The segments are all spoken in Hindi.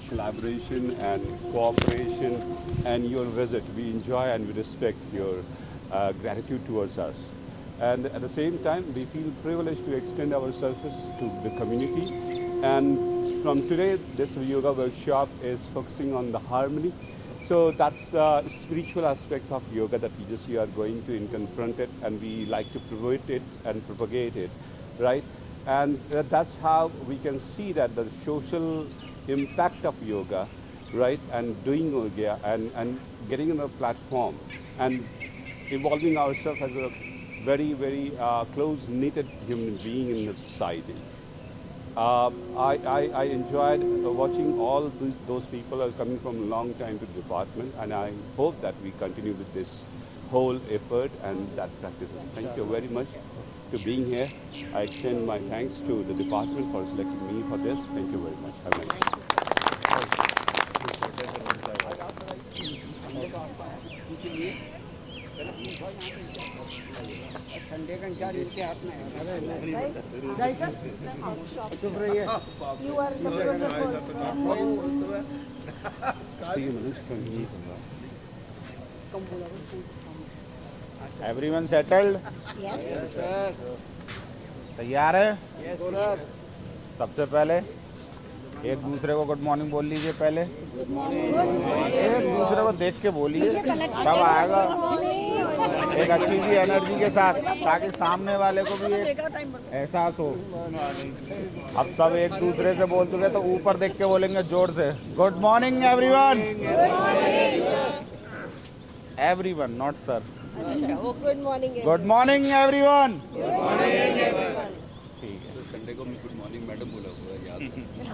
collaboration and cooperation and your visit. We enjoy and we respect your gratitude towards us. And at the same time, we feel privileged to extend our services to the community. And from today, this yoga workshop is focusing on the harmony. So that's the spiritual aspects of yoga that we are going to confront it, and we like to promote it and propagate it, right? And that's how we can see that the social impact of yoga, right? And doing yoga and getting on a platform and evolving ourselves as a very, very close-knitted human being in the society. I enjoyed watching all those people are coming from a long time to the department, and I hope that we continue with this whole effort and that practices. Thank you very much to being here. I extend my thanks to the department for selecting me for this. Thank you very much. Have a nice day. Sunday का इंचार्ज इनके हाथ में है। चुप रहिए। You are everyone settled? Yes. तैयार है? सबसे पहले एक दूसरे को गुड मॉर्निंग बोल लीजिए। पहले एक दूसरे को देख के बोलिए, तब आएगा एक अच्छी सी एनर्जी के साथ, ताकि सामने वाले को भी एक एहसास हो। अब सब एक दूसरे से बोल चुके तो ऊपर देख के बोलेंगे जोर से, good morning everyone. Everyone, not sir. Good morning. Good morning everyone. ठीक है। संडे को मैं गुड मॉर्निंग मैडम बोला हुआ है, याद है।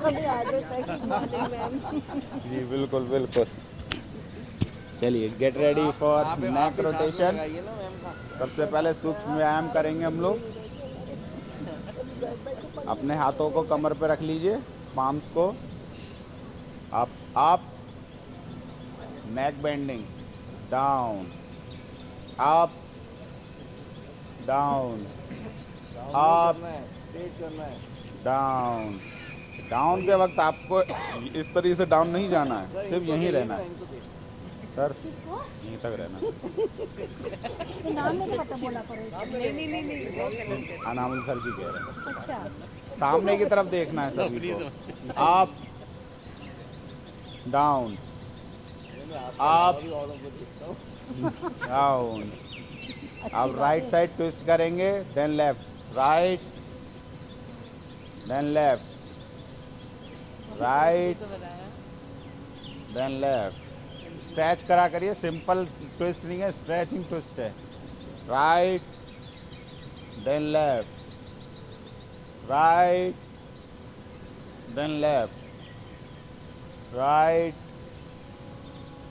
अभी आदत है good morning मैम। जी बिल्कुल बिल्कुल। चलिए gate ready for neck rotation. सबसे पहले सूक्ष्म व्यायाम करेंगे हम लोग। अपने हाथों को कमर पे रख लीजिए, पाम्स को up, neck bending, down, up, down, up, down. Down के वक्त आपको इस तरीके से डाउन नहीं जाना है, सिर्फ यहीं रहना है सर, यहीं तक रहना है। नाम नहीं पता बोला पड़ेगा। नहीं अनामुल सर की कह रहे हैं। अच्छा। सामने की तरफ देखना है सभी को। Up, down, up, down. अब राइट साइड ट्विस्ट करेंगे, then left, right, then left, right, then left. Stretch करा करिए, सिंपल ट्विस्ट नहीं है, स्ट्रेचिंग ट्विस्ट है। Right, then left, right, then left, right,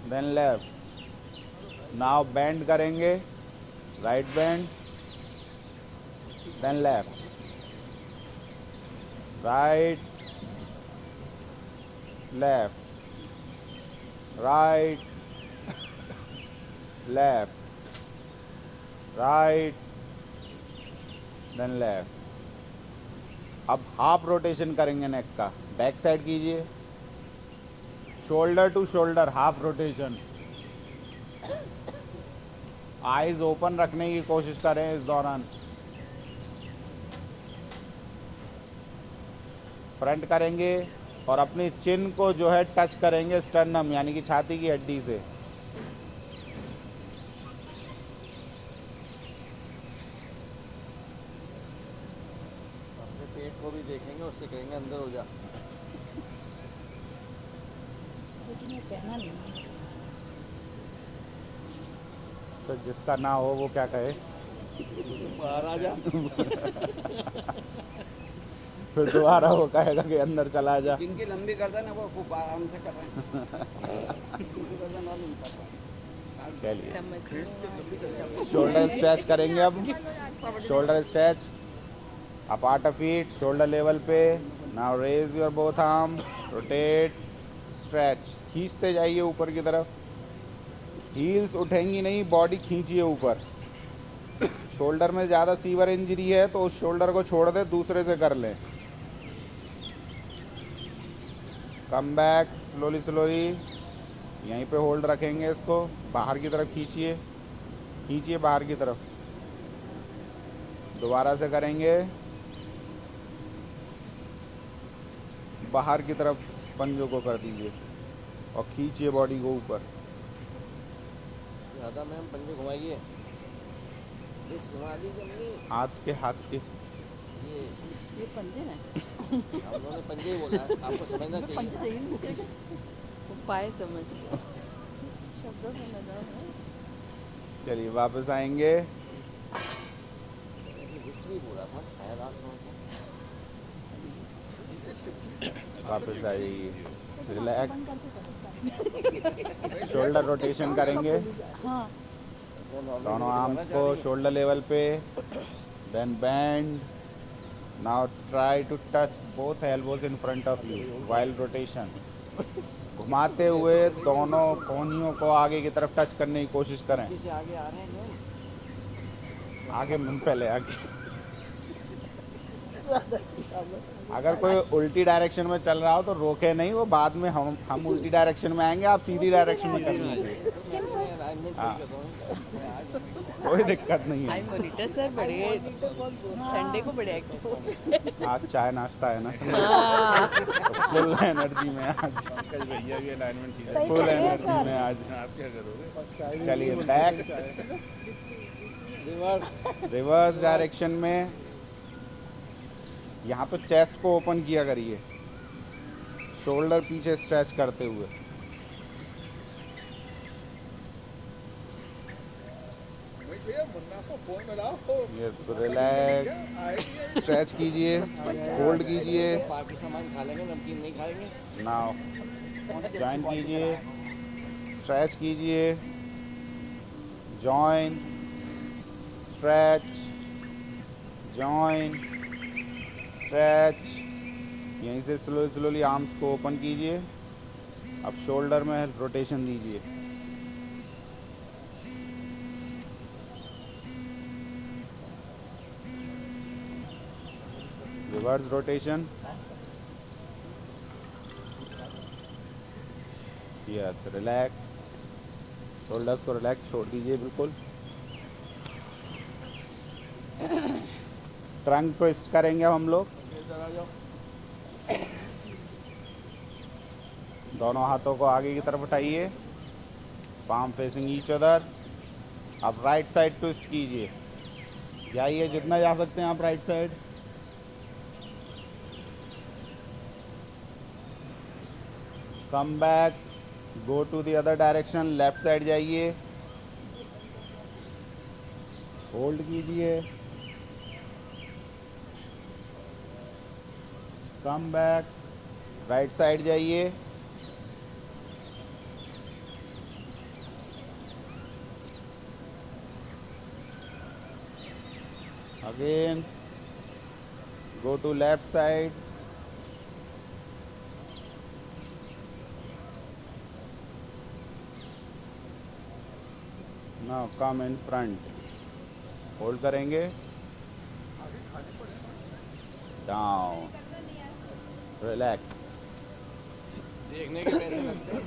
then left. Now bend करेंगे, right bend, then left, right, left, right, left, right, then left. अब हाफ रोटेशन करेंगे नेक का। बैक साइड कीजिए, shoulder to shoulder, half rotation. Eyes open रखने की कोशिश करें इस दौरान। फ्रंट करेंगे और अपनी चिन को जो है टच करेंगे स्टर्नम यानी कि छाती की हड्डी से। अपने पेट को भी देखेंगे, उससे कहेंगे अंदर हो जा। तो जिसका ना हो वो क्या कहे? महाराजा। फिर दोबारा वो कहेगा कि अंदर चला जा। जिनकी लंबी गर्दन है वो खूब आराम से कर रहे हैं। चलिए शोल्डर स्ट्रेच करेंगे अब। Shoulder stretch, apart of feet, shoulder level पे। Now raise your both arm, rotate, stretch. खींचते जाइए ऊपर की तरफ। हील्स उठेंगी नहीं, बॉडी खींचिए ऊपर। शोल्डर में ज़्यादा सीवर इंजरी है तो उस शोल्डर को छोड़ दे, दूसरे से कर लें। कम बैक, स्लोली स्लोली यहीं पे होल्ड रखेंगे इसको, बाहर की तरफ खींचिए, खींचिए बाहर की तरफ, दोबारा से करेंगे, बाहर की तरफ पंजों को कर दीजिए और खींचिए बॉडी को ऊपर। ज़्यादा मैम पंजे घुमाइए, रिस्ट घुमा दीजिए मम्मी। हाथ के ये पंजे ना हम लोगों ने पंजे ही बोला है, आपको समझना चाहिए। उपाय समझ शब्दों में लगाओ है। चलिए वापस आएंगे, रिस्ट भी बोला था शायद आप लोगों को। वापस आ जाइए, रिलैक्स, शोल्डर रोटेशन करेंगे, हाँ दोनों आर्म्स को शोल्डर लेवल पे, then bend, now try to touch both elbows in front of you while rotation. घुमाते हुए दोनों कोहनियों को आगे की तरफ टच करने की कोशिश करें, किसी आगे आ रहे हैं मैम, आगे पहले आगे। अगर कोई उल्टी डायरेक्शन में चल रहा हो तो रोके नहीं, वो बाद में हम उल्टी डायरेक्शन में आएंगे, आप सीधी डायरेक्शन में कर लीजिए, अलाइनमेंट हाँ। सही कर रहा हूँ। कोई दिक्कत नहीं है। मॉनिटर सर बड़े संडे को बड़े एक्टिव। आज चाय नाश्ता है ना, तो फुल एनर्जी में आज, भैया भी अलाइनमेंट ठीक फुल एनर्जी में आज। आप क्या करोगे? चलिए बैक, रिवर्स डायरेक्शन में, यहाँ तो चेस्ट को ओपन किया करिए, शोल्डर पीछे स्ट्रेच करते हुए। यस, रिलैक्स, स्ट्रेच कीजिए, होल्ड कीजिए, बाकी सामान खा लेंगे, नमकीन नहीं खाएंगे। नाउ जॉइन कीजिए, स्ट्रेच कीजिए, जॉइन, स्ट्रेच, जॉइन, स्ट्रेच। यहीं से स्लोली आर्म्स को ओपन कीजिए, अब शोल्डर में रोटेशन दीजिए, reverse rotation, yes, relax, shoulders को रिलैक्स छोड़ दीजिए बिल्कुल। ट्रंक ट्विस्ट करेंगे हम लोग, दोनों हाथों को आगे की तरफ उठाइए, पाम फेसिंग ईच अदर। अब राइट साइड ट्विस्ट कीजिए, जाइए जितना जा सकते हैं आप right side, come back, go to the other direction, left side जाइए, होल्ड कीजिए, कम बैक, राइट साइड जाइए, again go to left side, now come in front, hold करेंगे, डाउन, रिलैक्स, देखने के पैसे लगते हैं।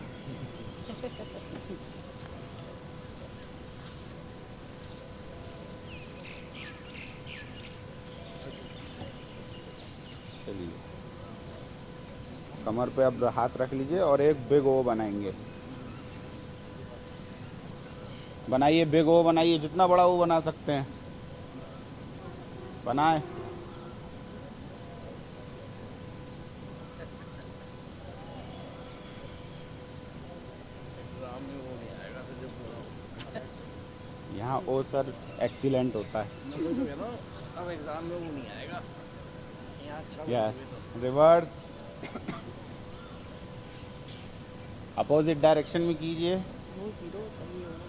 चलिए कमर पे अब हाथ रख लीजिए और एक बिग ओ बनाएंगे, बनाइए बिग ओ बनाइए, जितना बड़ा ओ बना सकते हैं बनाएं। यहाँ ओ सर एक्सीलेंट होता है। अब एग्जाम में वो नहीं आएगा। यहाँ अच्छा यस, रिवर्स, अपोजिट डायरेक्शन में कीजिए, वो जीरो तभी होगा।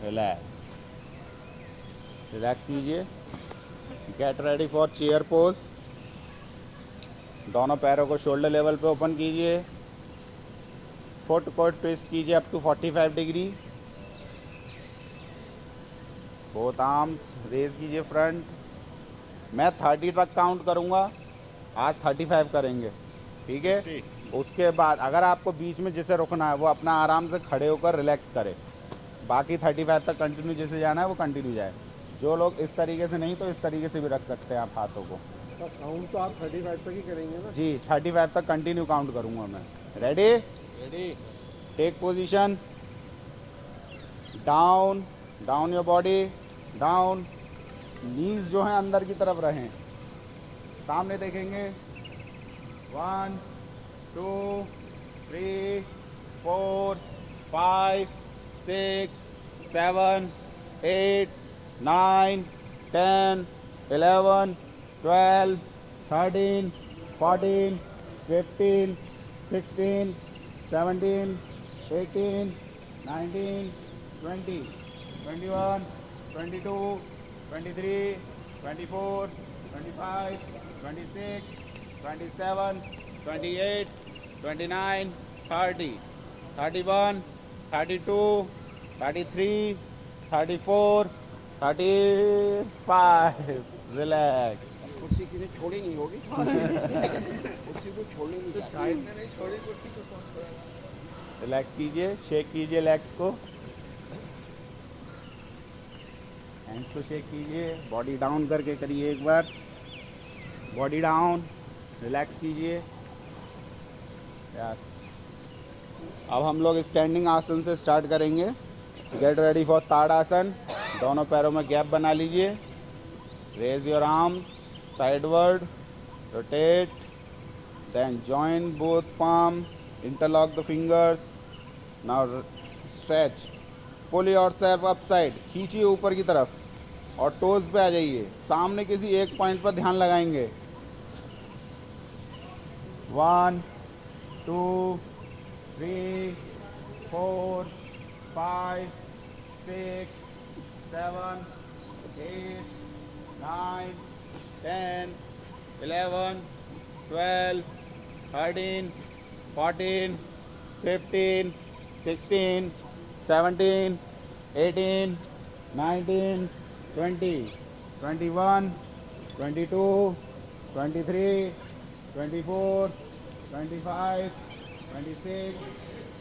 रिलैक्स, रिलैक्स कीजिए, get ready for chair pose, दोनों पैरों को शोल्डर लेवल पे ओपन कीजिए, फुट को ट्विस्ट कीजिए up to 45 degree, both arms raise कीजिए फ्रंट, मैं 30 तक काउंट करूँगा, आज 35 करेंगे, ठीक है। उसके बाद अगर आपको बीच में जिसे रुकना है वो अपना आराम से खड़े होकर रिलैक्स करे, बाकी 35 तक कंटिन्यू जिसे जाना है वो कंटिन्यू जाए। जो लोग इस तरीके से नहीं तो इस तरीके से भी रख सकते हैं आप हाथों को। काउंट तो आप 35 तक ही करेंगे ना? जी 35 तक कंटिन्यू काउंट करूँगा मैं। Ready? Ready. Take position, down, down your body, down. Knees जो है अंदर की तरफ रहें, सामने देखेंगे। 1 2 3 4 5 6 7 8 9 10 11 12 13 14 15 16 17 18 19 20 21 22 23 24 25 26 27 28 29 30 31 32 33 34 35। रिलैक्स। कुर्सी किसी छोड़ी नहीं होगी। कुर्सी को छोड़नी नहीं चाहिए। नहीं छोड़ी कुर्सी को कौन छोड़ेगा? रिलैक्स कीजिए, शेक कीजिए लेग्स को, हैंड्स को शेक कीजिए, बॉडी डाउन करके करिए एक बार, बॉडी डाउन, रिलैक्स कीजिए। यस। अब हम लोग स्टैंडिंग आसन से स्टार्ट करेंगे। Get ready for Tadasana. दोनों पैरों में गैप बना लीजिए। Raise your arm sideward, rotate, then join both palm, interlock the fingers. Now stretch, pull yourself upside, खींचिए ऊपर की तरफ और टोज पे आ जाइए। सामने किसी एक पॉइंट पर ध्यान लगाएंगे। 1 2 3 4 5 6 7 8 9 10 11 12 13 14 15 16 17 18 19 20 21 22 23 24 25 26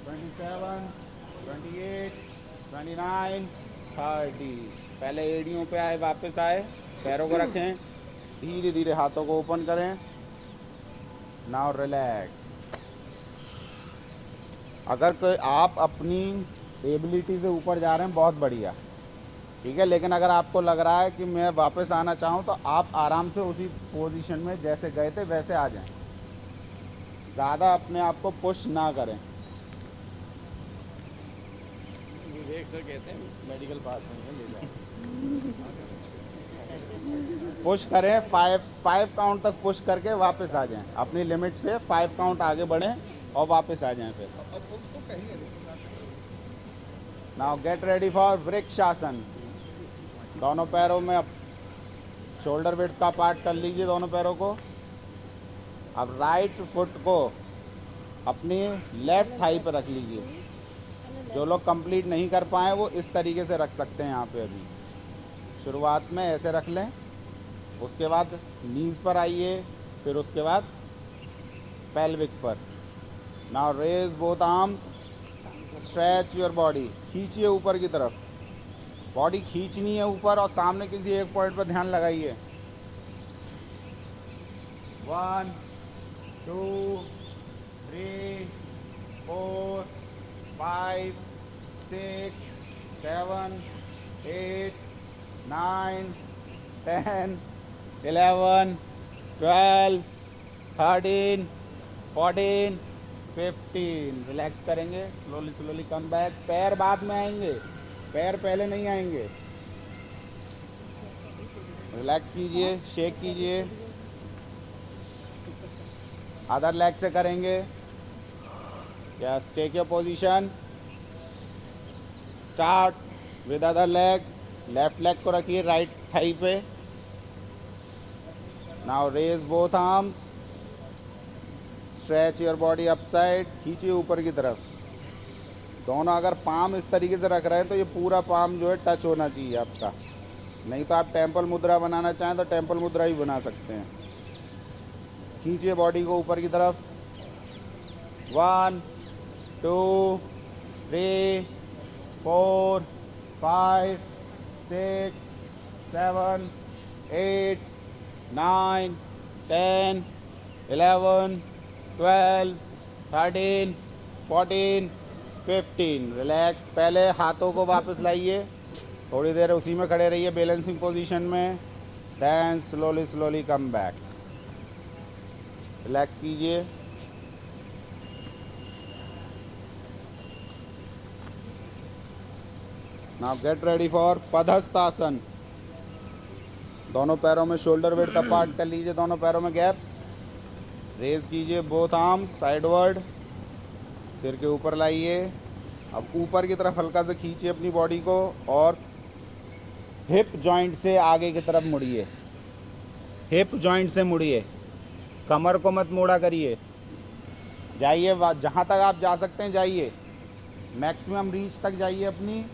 27 28 29 30। पहले एड़ियों पे आए, वापस आए, पैरों को रखें, धीरे धीरे हाथों को ओपन करें। Now relax. अगर कोई आप अपनी एबिलिटी से ऊपर जा रहे हैं बहुत बढ़िया, ठीक है, लेकिन अगर आपको लग रहा है कि मैं वापस आना चाहूँ तो आप आराम से उसी पोजीशन में जैसे गए थे वैसे आ जाएं। ज़्यादा अपने आप को पुश ना करें। विवेक सर कहते हैं मेडिकल पास नहीं है, ले जाओ। पुश करें, 5 काउंट तक पुश करके वापस आ जाएं। अपनी लिमिट से 5 काउंट आगे बढ़ें और वापस आ जाएं। फिर now get ready for vrikshasana. दोनों पैरों में अब शोल्डर विड्थ का पार्ट कर लीजिए, दोनों पैरों को। अब राइट फुट को अपनी लेफ्ट थाई पर रख लीजिए। जो लोग कंप्लीट नहीं कर पाए वो इस तरीके से रख सकते हैं। यहाँ पे अभी शुरुआत में ऐसे रख लें, उसके बाद नीज पर आइए, फिर उसके बाद पेल्विक पर। Now raise both arms, stretch your body, खींचिए ऊपर की तरफ, बॉडी खींचनी है ऊपर और सामने किसी एक पॉइंट पर ध्यान लगाइए। 1 2 3 4 5 6 7 8 9 10 11 12 13 14 15। रिलैक्स करेंगे, स्लोली स्लोली कम बैक। पैर बाद में आएंगे, पैर पहले नहीं आएंगे। रिलैक्स कीजिए, शेक कीजिए। अदर लेग से करेंगे। Yes, take your position. Start with other leg. Left leg को रखिए राइट थाई पे। Now raise both arms, stretch your body upside, खींचिए ऊपर की तरफ। दोनों अगर पाम इस तरीके से रख रहे हैं तो ये पूरा पाम जो है टच होना चाहिए आपका। नहीं तो आप टेम्पल मुद्रा बनाना चाहें तो टेम्पल मुद्रा ही बना सकते हैं। खींचिए बॉडी को ऊपर की तरफ। 1 2 3 4 5 6 7 8 9 10 11 12 13 14 15। रिलैक्स। पहले हाथों को वापस लाइए, थोड़ी देर उसी में खड़े रहिए बैलेंसिंग पोजीशन में। Then slowly slowly come back. Relax कीजिए। Now get ready for Padahastasana. दोनों पैरों में शोल्डर विड्थ अपार्ट कर लीजिए, दोनों पैरों में गैप। रेज कीजिए बोथ आर्म साइडवर्ड, सिर के ऊपर लाइए। अब ऊपर की तरफ हल्का से खींचिए अपनी बॉडी को और हिप जॉइंट से आगे की तरफ मुड़िए। हिप जॉइंट से मुड़िए, कमर को मत मोड़ा करिए। जाइए जहाँ तक आप जा सकते हैं जाइए, मैक्सिमम रीच तक जाइए अपनी।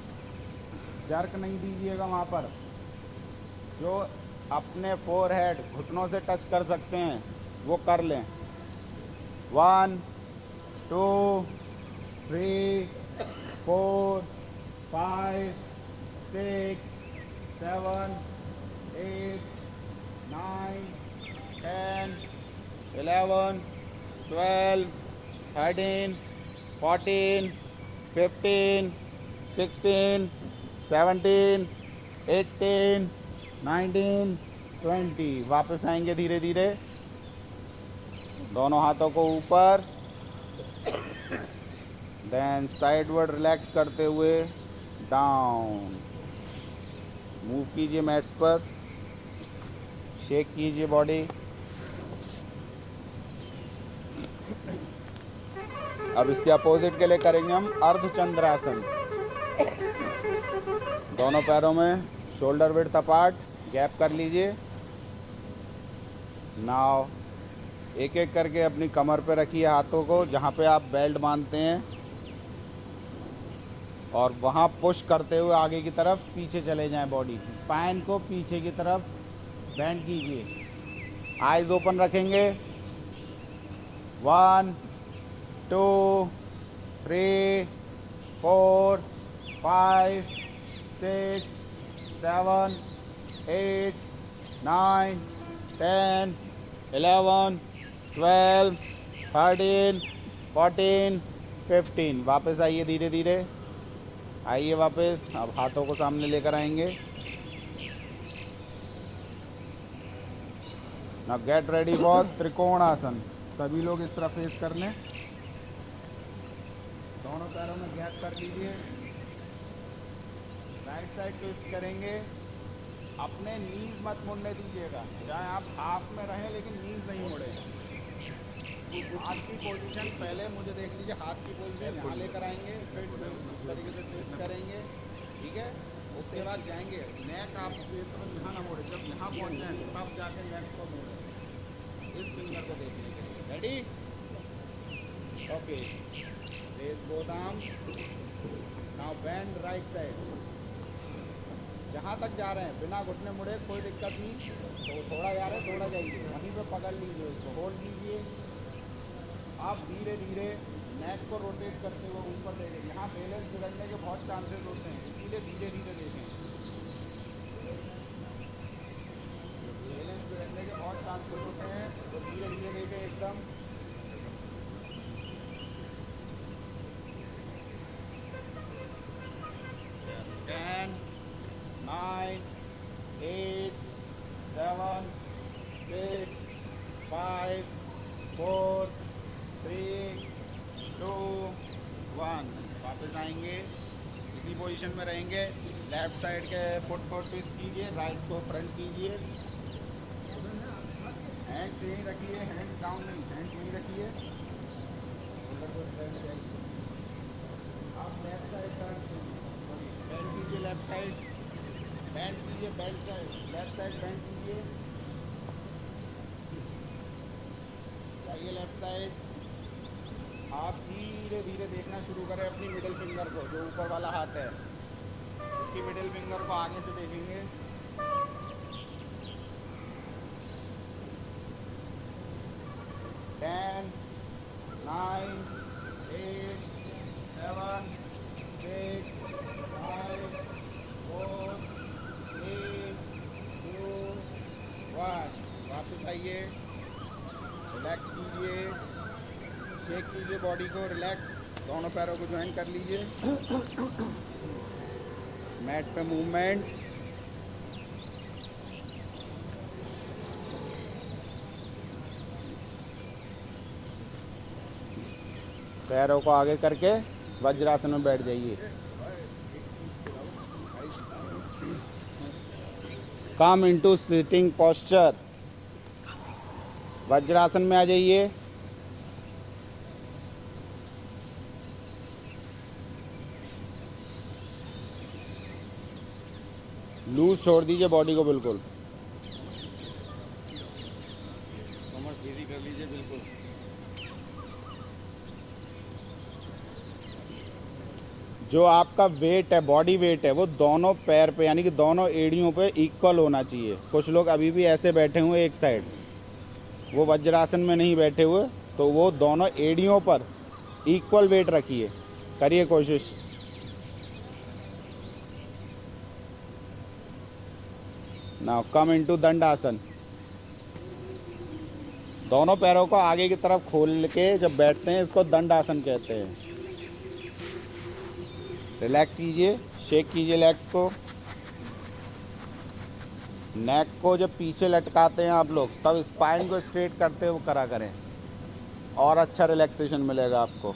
जर्क नहीं दीजिएगा वहाँ पर। जो अपने फोरहेड घुटनों से टच कर सकते हैं वो कर लें। 1 2 3 4 5 6 7 8 9 10 11 12 13 14 15 16 17 18 19 20। वापस आएंगे धीरे धीरे, दोनों हाथों को ऊपर। देन साइडवर्ड रिलैक्स करते हुए डाउन। मूव कीजिए मैट्स पर, शेक कीजिए बॉडी। अब इसके अपोजिट के लिए करेंगे हम अर्धचंद्रासन। दोनों पैरों में शोल्डर विड्थ अपार्ट, गैप कर लीजिए। नाउ एक एक करके अपनी कमर पे रखिए हाथों को, जहाँ पे आप बेल्ट बांधते हैं, और वहाँ पुश करते हुए आगे की तरफ पीछे चले जाएं। बॉडी स्पाइन को पीछे की तरफ बेंड कीजिए। आइज ओपन रखेंगे। 1 2 3 4 5 6 7 8 9 10 11 12 13 14 15। वापस आइए धीरे धीरे, आइए वापस। अब हाथों को सामने लेकर आएंगे। Now get ready for trikonasana. सभी लोग इस तरफ फेस कर लें। दोनों पैरों में गैप कर लीजिए। राइट साइड ट्विस्ट करेंगे। अपने नीज मत मुड़ने दीजिएगा, चाहे आप हाफ में रहें लेकिन नीज नहीं मुड़े। हाथ की पोजीशन पहले मुझे देख लीजिए, हाथ की पोजीशन यहाँ लेकर आएंगे, फिर इस तरीके से ट्विस्ट करेंगे, ठीक है। उसके बाद जाएंगे नेक आप यहाँ ना मोड़े, जब यहाँ पहुँच जाए तब जाके नेक को मोड़े। इस फिंगर को देख लीजिए। Ready? Okay. Raise both arms. Now bend right side. जहाँ तक जा रहे हैं बिना घुटने मुड़े, कोई दिक्कत नहीं। तो थोड़ा जा रहे हैं, थोड़ा जाइए, वहीं पे पकड़ लीजिए उसको, होल्ड कीजिए। आप धीरे धीरे नेक को रोटेट करते हुए ऊपर ले जाइए। यहाँ बैलेंस बिगड़ने के बहुत चांसेस होते हैं, इसलिए धीरे धीरे देखें। बैलेंस बिगड़ने के बहुत चांसेस होते हैं, तो धीरे धीरे देखें एकदम। Ten, 9 8 7 6 5 4 3 2 1। वापस आएंगे, इसी पोजीशन में रहेंगे। लेफ्ट साइड के फुट को ट्विस्ट कीजिए, राइट को फ्रंट कीजिए। हैंड यहीं रखिए, हैंड डाउन नहीं, हैंड यहीं रखिए। आप लेफ्ट साइड बैंड कीजिए, लेफ्ट साइड बैंड कीजिए, band side left side band कीजिए। जाइए लेफ्ट साइड। आप धीरे धीरे देखना शुरू करें अपनी मिडिल फिंगर को, जो ऊपर वाला हाथ है उसकी मिडिल फिंगर को आगे से देखेंगे। 9, 8, 7, 6, 5, 4, 3, 2, 1. वापस आइए, रिलैक्स कीजिए, शेक कीजिए बॉडी को, रिलैक्स, दोनों पैरों को ज्वाइन कर लीजिए, मैट पे मूवमेंट। पैरों को आगे करके वज्रासन में बैठ जाइए। Come into sitting posture, vajrasana में आ जाइए। लूज छोड़ दीजिए बॉडी को बिल्कुल। कमर सीधी कर लीजिए बिल्कुल। जो आपका वेट है, बॉडी वेट है, वो दोनों पैर पे यानी कि दोनों एड़ियों पे इक्वल होना चाहिए। कुछ लोग अभी भी ऐसे बैठे हुए एक साइड, वो वज्रासन में नहीं बैठे हुए, तो वो दोनों एड़ियों पर इक्वल वेट रखिए, करिए कोशिश। नाउ कम इनटू दंडासन। दोनों पैरों को आगे की तरफ खोल के जब बैठते हैं इसको दंडासन कहते हैं। रिलैक्स कीजिए, शेक कीजिए लेग्स को। नेक को जब पीछे लटकाते हैं आप लोग तब स्पाइन को स्ट्रेट करते हुए करा करें, और अच्छा रिलैक्सेशन मिलेगा आपको।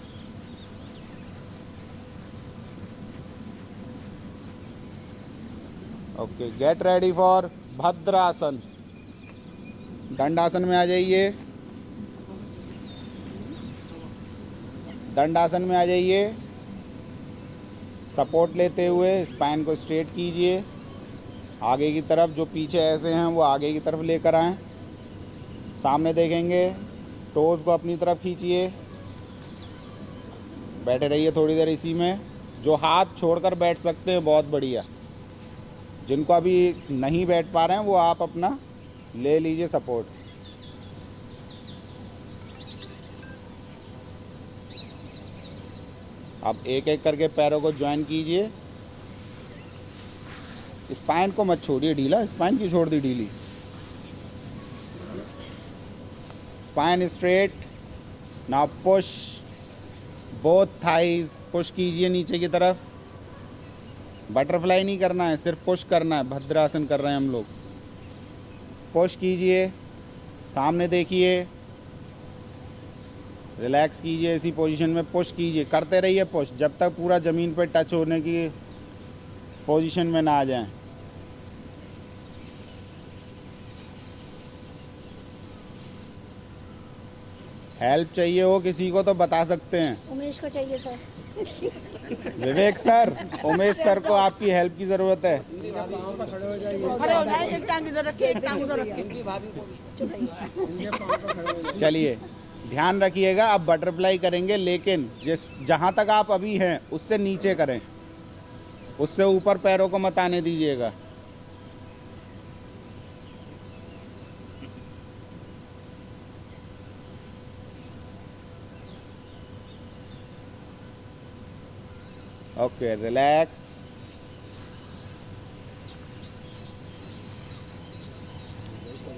Okay, gate ready for भद्रासन। दंडासन में आ जाइए, दंडासन में आ जाइए। सपोर्ट लेते हुए स्पाइन को स्ट्रेट कीजिए, आगे की तरफ, जो पीछे ऐसे हैं वो आगे की तरफ लेकर आएं, सामने देखेंगे, टोज़ को अपनी तरफ खींचिए, बैठे रहिए थोड़ी देर इसी में। जो हाथ छोड़कर बैठ सकते हैं बहुत बढ़िया, जिनको अभी नहीं बैठ पा रहे हैं वो आप अपना ले लीजिए सपोर्ट। अब एक एक करके पैरों को ज्वाइन कीजिए। स्पाइन को मत छोड़िए ढीला, स्पाइन की छोड़ दी ढीली। Spine straight. Now push both thighs, push कीजिए नीचे की तरफ। बटरफ्लाई नहीं करना है, सिर्फ पुश करना है। भद्रासन कर रहे हैं हम लोग। पुश कीजिए, सामने देखिए, रिलैक्स कीजिए, इसी पोजीशन में पुश कीजिए, करते रहिए पुश जब तक पूरा ज़मीन पे टच होने की पोजीशन में ना आ जाएं। हेल्प चाहिए हो किसी को तो बता सकते हैं। उमेश को चाहिए सर। विवेक सर, उमेश सर को आपकी हेल्प की ज़रूरत है। खड़े हो जाए, एक टांग इधर रखिए, एक टांग उधर रखिए। चलिए ध्यान रखिएगा, अब बटरफ्लाई करेंगे, लेकिन जहाँ तक आप अभी हैं उससे नीचे करें, उससे ऊपर पैरों को मत आने दीजिएगा। Okay, relax.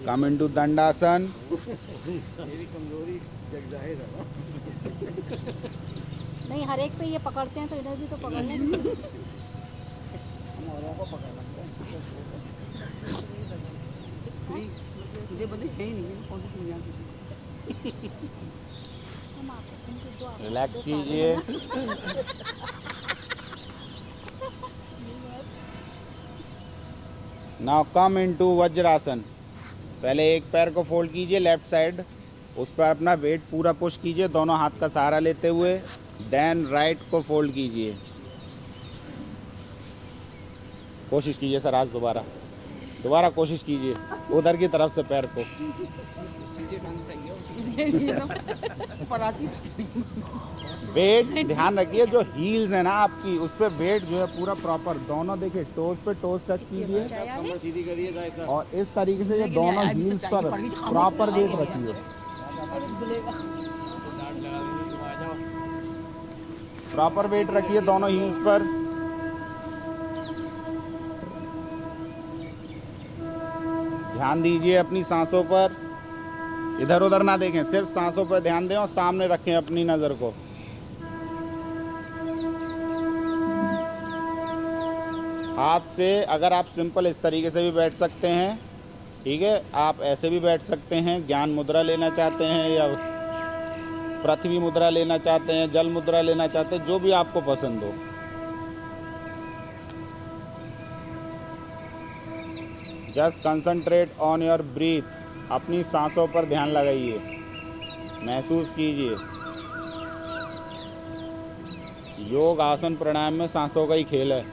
कम इनटू दंडासन। मेरी कमजोरी जग जाहिर है ना। नहीं, हर एक पे ये पकड़ते हैं तो इधर भी तो पकड़ने हम औरों को पकड़ लगते हैं। ये बंदे है ही नहीं, कौन सी दुनिया की। हम आपको उनके जो आप रिलैक्स कीजिए। Now come into vajrasana. पहले एक पैर को फोल्ड कीजिए लेफ्ट साइड, उस पर अपना वेट पूरा पुश कीजिए दोनों हाथ का सहारा लेते हुए। देन राइट को फोल्ड कीजिए। कोशिश कीजिए सर, आज दोबारा कोशिश कीजिए उधर की तरफ से पैर को। सीधे ढंग से ही है। पराती वेट ध्यान रखिए, जो हील्स है ना आपकी उस पर वेट जो है पूरा प्रॉपर, दोनों देखिए टोज पे टोज टच कीजिए, कमर सीधी करिए भाई साहब। और इस तरीके से ये दोनों हील्स पर प्रॉपर वेट रखिए। प्रॉपर वेट रखिए दोनों हील्स पर। ध्यान दीजिए अपनी सांसों पर, इधर उधर ना देखें, सिर्फ सांसों पर ध्यान दें और सामने रखें अपनी नज़र को। हाथ से अगर आप सिंपल इस तरीके से भी बैठ सकते हैं, ठीक है, आप ऐसे भी बैठ सकते हैं, ज्ञान मुद्रा लेना चाहते हैं या पृथ्वी मुद्रा लेना चाहते हैं, जल मुद्रा लेना चाहते हैं, जो भी आपको पसंद हो। Just concentrate on your breathe, अपनी सांसों पर ध्यान लगाइए, महसूस कीजिए। योग आसन प्राणायाम में सांसों का ही खेल है।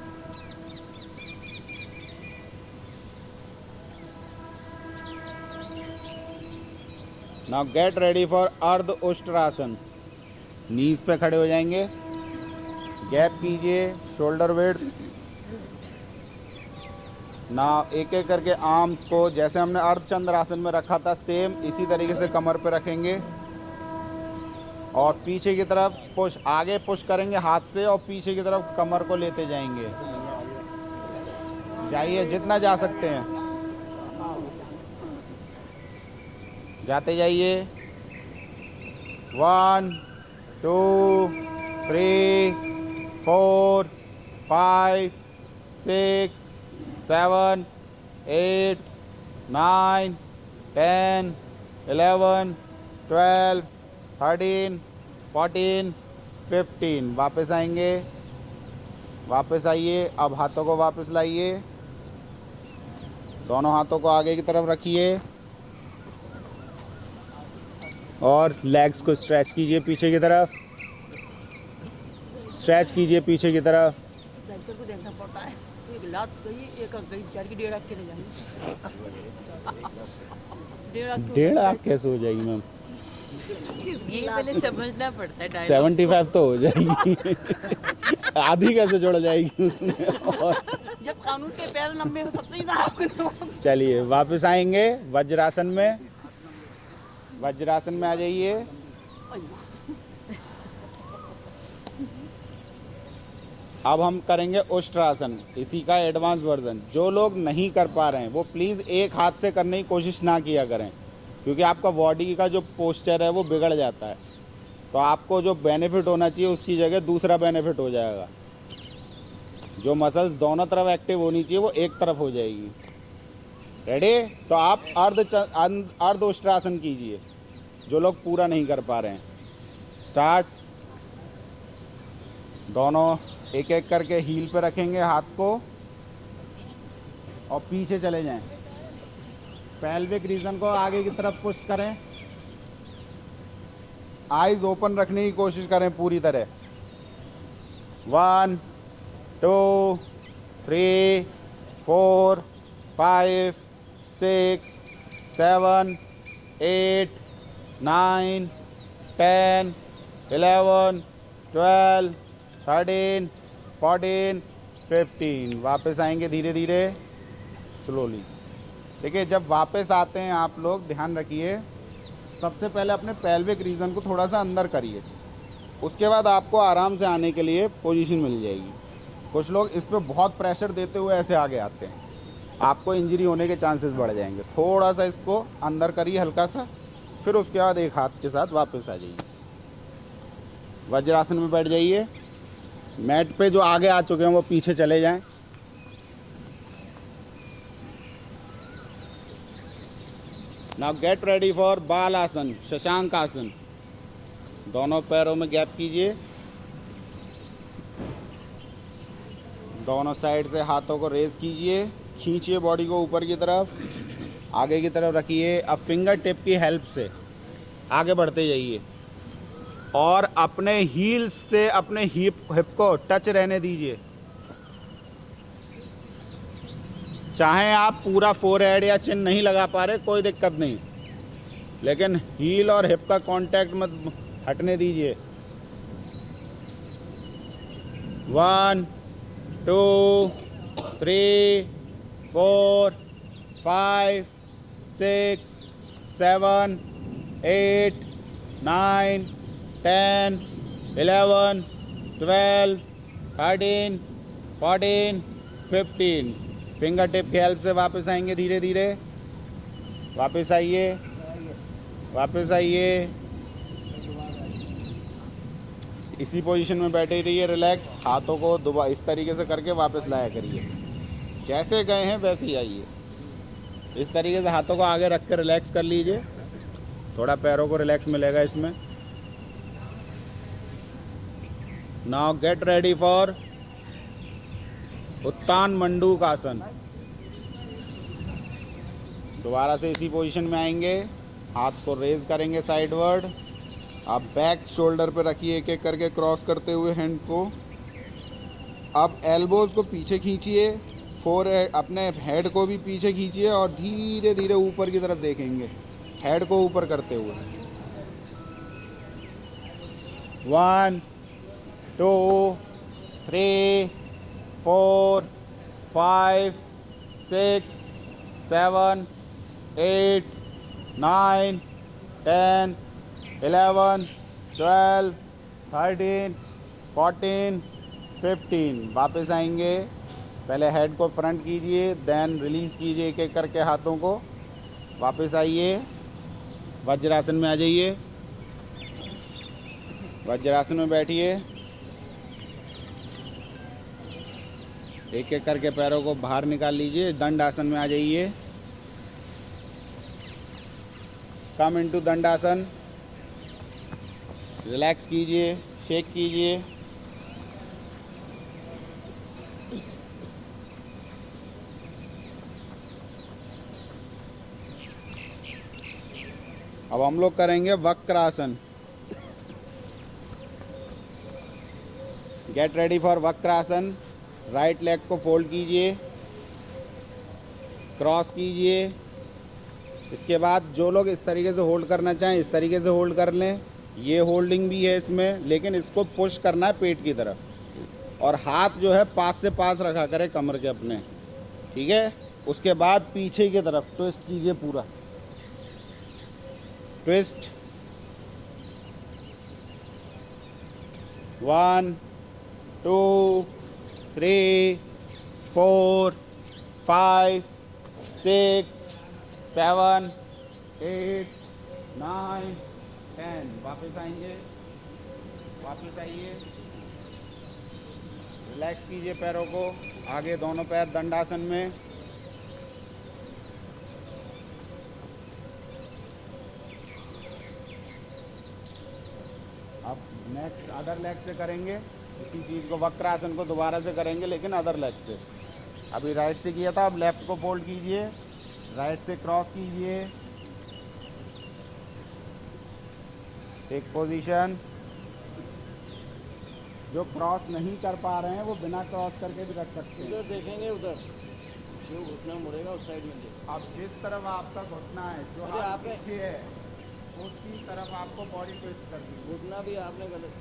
नाउ गेट रेडी फॉर अर्ध उष्ट्रासन। नीज पे खड़े हो जाएंगे, गैप कीजिए, शोल्डर विड्थ। ना एक एक करके आर्म्स को जैसे हमने अर्धचंद्रासन में रखा था सेम इसी तरीके से कमर पे रखेंगे और पीछे की तरफ पुश, आगे पुश करेंगे हाथ से और पीछे की तरफ कमर को लेते जाएंगे। जाइए जितना जा सकते हैं, जाते जाइए। 1 2 3 4 5 6 7 8 9 10 11 12 13 14 15। वापस आएंगे, वापस आइए। अब हाथों को वापस लाइए, दोनों हाथों को आगे की तरफ रखिए और लेग्स को स्ट्रेच कीजिए पीछे की तरफ, स्ट्रेच कीजिए पीछे की तरफ। सेंसर को देखना पड़ता है, एक लात गई, एक गई, चार की 1.5 चले जाएंगे। 1.5 कैसे हो जाएगी मैम? ये पहले समझना पड़ता है। 75 तो हो जाएगी। आधी कैसे जोड़ जाएगी उसमें? और जब कानून के पैर लंबे हो सकते हैं। चलिए वापस आएंगे वज्रासन में, वज्रासन में आ जाइए। अब हम करेंगे उष्ट्रासन, इसी का एडवांस वर्जन। जो लोग नहीं कर पा रहे हैं वो प्लीज़ एक हाथ से करने की कोशिश ना किया करें, क्योंकि आपका बॉडी का जो पोस्चर है वो बिगड़ जाता है। तो आपको जो बेनिफिट होना चाहिए उसकी जगह दूसरा बेनिफिट हो जाएगा। जो मसल्स दोनों तरफ एक्टिव होनी चाहिए वो एक तरफ हो जाएगी। रेडी? तो आप अर्ध उष्ट्रासन कीजिए, जो लोग पूरा नहीं कर पा रहे हैं। स्टार्ट। दोनों एक एक करके हील पे रखेंगे हाथ को और पीछे चले जाएं। पेल्विक रीजन को आगे की तरफ पुश करें, आईज ओपन रखने की कोशिश करें पूरी तरह। 1 2 3 4 5 6 7 8 9 10 11 12 13 14 15। वापस आएंगे धीरे धीरे, स्लोली। देखिए जब वापस आते हैं आप लोग ध्यान रखिए, सबसे पहले अपने पेल्विक रीजन को थोड़ा सा अंदर करिए, उसके बाद आपको आराम से आने के लिए पोजीशन मिल जाएगी। कुछ लोग इस पर बहुत प्रेशर देते हुए ऐसे आगे आते हैं, आपको इंजरी होने के चांसेस बढ़ जाएंगे। थोड़ा सा इसको अंदर करिए हल्का सा, फिर उसके बाद एक हाथ के साथ वापस आ जाइए। वज्रासन में बैठ जाइए। मैट पे जो आगे आ चुके हैं वो पीछे चले जाएं। नाउ गेट रेडी फॉर बाल आसन, शशांक आसन। दोनों पैरों में गैप कीजिए, दोनों साइड से हाथों को रेज कीजिए, खींचिए बॉडी को ऊपर की तरफ, आगे की तरफ रखिए। अब फिंगर टिप की हेल्प से आगे बढ़ते जाइए और अपने हील्स से अपने हिप को टच रहने दीजिए। चाहे आप पूरा फोरहेड या चिन नहीं लगा पा रहे कोई दिक्कत नहीं, लेकिन हील और हिप का कांटेक्ट मत हटने दीजिए। 1 2 3 4 5 6 7 8 9 10 11 12, 13, 14, 15। फिंगर टिप के हेल्प से वापस आएंगे धीरे धीरे। वापस आइए, वापस आइए। इसी पोजीशन में बैठे रहिए, रिलैक्स। हाथों को दोबारा इस तरीके से करके वापस लाया करिए। जैसे गए हैं वैसे ही आइए। इस तरीके से हाथों को आगे रख कर रिलैक्स कर लीजिए। थोड़ा पैरों को रिलैक्स मिलेगा इसमें। नाउ गेट रेडी फॉर उत्तान मंडूक आसन। दोबारा से इसी पोजीशन में आएंगे, हाथ को रेज करेंगे साइडवर्ड। आप बैक शोल्डर पे रखिए एक एक करके क्रॉस करते हुए हैंड को। अब एल्बोज को पीछे खींचिए, अपने हेड को भी पीछे खींचिए और धीरे धीरे ऊपर की तरफ देखेंगे, हेड को ऊपर करते हुए। 1 2 3 4 5 6 7 8 9 10 11 12 13 14 15। वापस आएंगे, पहले हेड को फ्रंट कीजिए, देन रिलीज़ कीजिए एक एक करके हाथों को। वापस आइए, वज्रासन में आ जाइए। वज्रासन में बैठिए। एक एक करके पैरों को बाहर निकाल लीजिए। दंडासन में आ जाइए। कम इनटू दंडासन। रिलैक्स कीजिए, शेक कीजिए। अब हम लोग करेंगे Vakrasana. Gate ready for Vakrasana. Right leg को फोल्ड कीजिए, क्रॉस कीजिए। इसके बाद जो लोग इस तरीके से होल्ड करना चाहें इस तरीके से होल्ड कर लें। ये होल्डिंग भी है इसमें, लेकिन इसको पुश करना है पेट की तरफ। और हाथ जो है पास से पास रखा करें कमर के अपने, ठीक है। उसके बाद पीछे की तरफ ट्विस्ट कीजिए पूरा। ट्विस्ट। 1 2 3 4 5 6 7 8 9 10। वापस आएंगे, वापस आइए। रिलैक्स कीजिए पैरों को। आगे दोनों पैर दंडासन में। अब नेक्स्ट अदर लेग से करेंगे इसी चीज़ को। वक्रासन को दोबारा से करेंगे लेकिन अदर लेग से। अभी राइट से किया था, अब लेफ्ट को फोल्ड कीजिए, राइट से क्रॉस कीजिए। एक पोजीशन। जो क्रॉस नहीं कर पा रहे हैं वो बिना क्रॉस करके भी रख सकते हैं। उधर देखेंगे, उधर जो घुटना मुड़ेगा उस साइड में देखो। अब जिस तरफ आपका घुटना है, जो अरे हाथ आपने- पीछे है, उसकी तरफ आपको बॉडी ट्विस्ट करनी है। घुटना भी आपने गलत।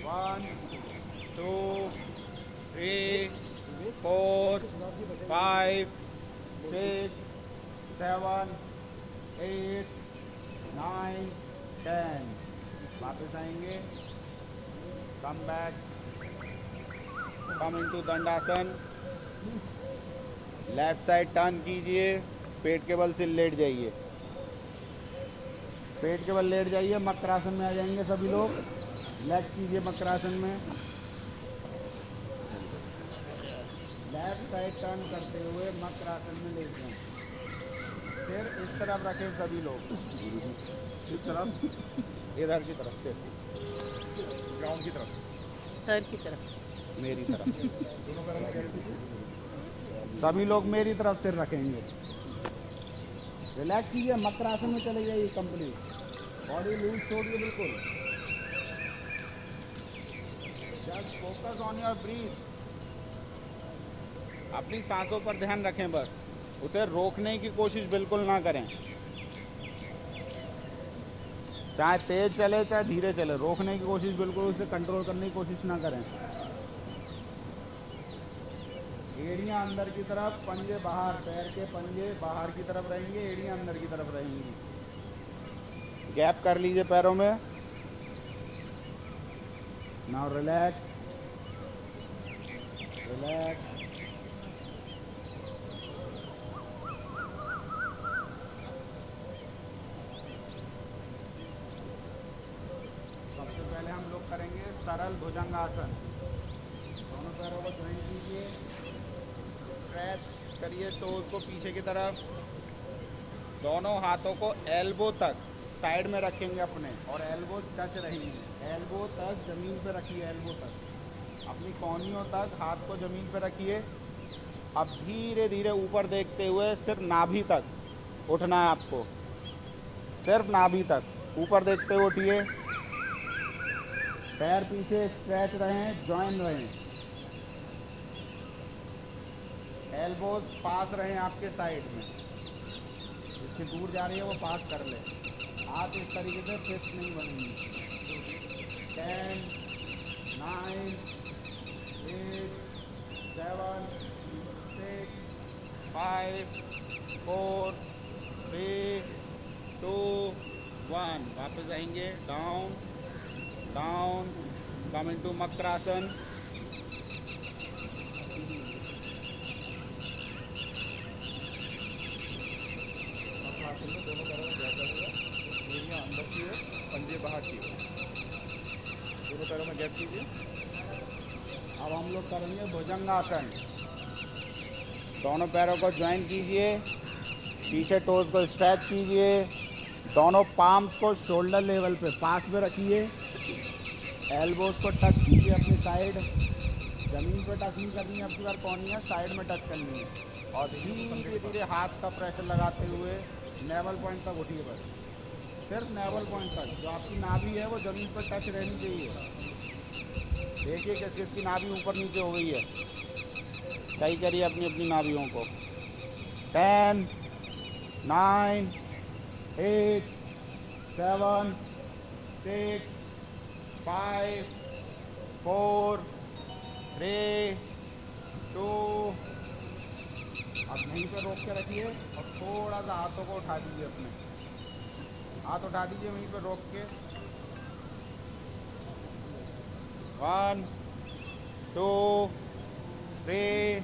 1 2 3 4 5 6 7 8 9 10। वापस आएंगे। कम बैक, कम इनटू दंडासन। लेफ्ट साइड टर्न कीजिए, पेट के बल से लेट जाइए। पेट के बल लेट जाइए। मकरासन में आ जाएंगे सभी लोग। लेग कीजिए मकरासन में। लेफ्ट साइड टर्न करते हुए मकरासन में लेट जाएं। फिर इस तरफ रखें सभी लोग, इस तरफ, इधर की तरफ से, ग्राउंड की तरफ, सर की तरफ। मेरी तरफ। सभी लोग मेरी तरफ सिर रखेंगे। रिलैक्स कीजिए, मकरासन में चले जाइए कंप्लीट। बॉडी लूज छोड़िए बिल्कुल। Just focus on your breathe. अपनी सांसों पर ध्यान रखें बस, उसे रोकने की कोशिश बिल्कुल ना करें। चाहे तेज चले चाहे धीरे चले, रोकने की कोशिश बिल्कुल, उसे कंट्रोल करने की कोशिश ना करें। एड़ियाँ अंदर की तरफ, पंजे बाहर, पैर के पंजे बाहर की तरफ रहेंगे, एड़ियाँ अंदर की तरफ रहेंगी। गैप कर लीजिए पैरों में। Now relax, relax. सबसे पहले हम लोग करेंगे सरल भुजंगासन। दोनों पैरों को ज्वाइन कीजिए, स्ट्रेच करिए टोज को पीछे की तरफ। दोनों हाथों को एल्बो तक साइड में रखेंगे अपने, और एल्बो टच रहेंगे। एल्बो तक ज़मीन पे रखिए, एल्बो तक अपनी कोहनियों तक हाथ को ज़मीन पे रखिए। अब धीरे धीरे ऊपर देखते हुए सिर्फ नाभि तक उठना है आपको, सिर्फ नाभि तक ऊपर देखते हुए उठिए। पैर पीछे स्ट्रेच रहें, जॉइन रहें, एल्बोज पास रहें आपके साइड में। जिससे दूर जा रही है वो पास कर ले। हाथ इस तरीके से फिक्स नहीं बनेंगे। 10, 9, 8, 7, 6, 5, 4, 3, 2, 1। वापस आएंगे, down down, come into makarasana. दोनों पैरों में गैप लगेगा, एड़ियाँ अंदर की है, पंजे बाहर की है। दोनों पैरों में गैप कीजिए। अब हम लोग करेंगे भुजंगासन। दोनों पैरों को ज्वाइन कीजिए, पीछे टोज को स्ट्रेच कीजिए, दोनों पाम्स को शोल्डर लेवल पे पास में रखिए। एल्बोज को टच कीजिए अपनी साइड, ज़मीन पे टच नहीं करनी है, आपकी बार कोहनियाँ साइड में टच करनी है। और धीरे धीरे हाथ का प्रेशर लगाते हुए नेवल पॉइंट तक उठिए। बस सिर्फ नेवल पॉइंट तक, जो आपकी नाभि है वो ज़मीन पर टच रहनी चाहिए। देखिए कि किसकी नाभि ऊपर नीचे हो गई है। सही करिए अपनी अपनी नाभियों को। 10, 9, 8, 7, 6, 5, 4, 3, 2। अब यहीं पे रोक के रखिए और थोड़ा सा हाथों को उठा दीजिए, अपने हाथ उठा दीजिए वहीं पे रोक के। 1, 2, 3,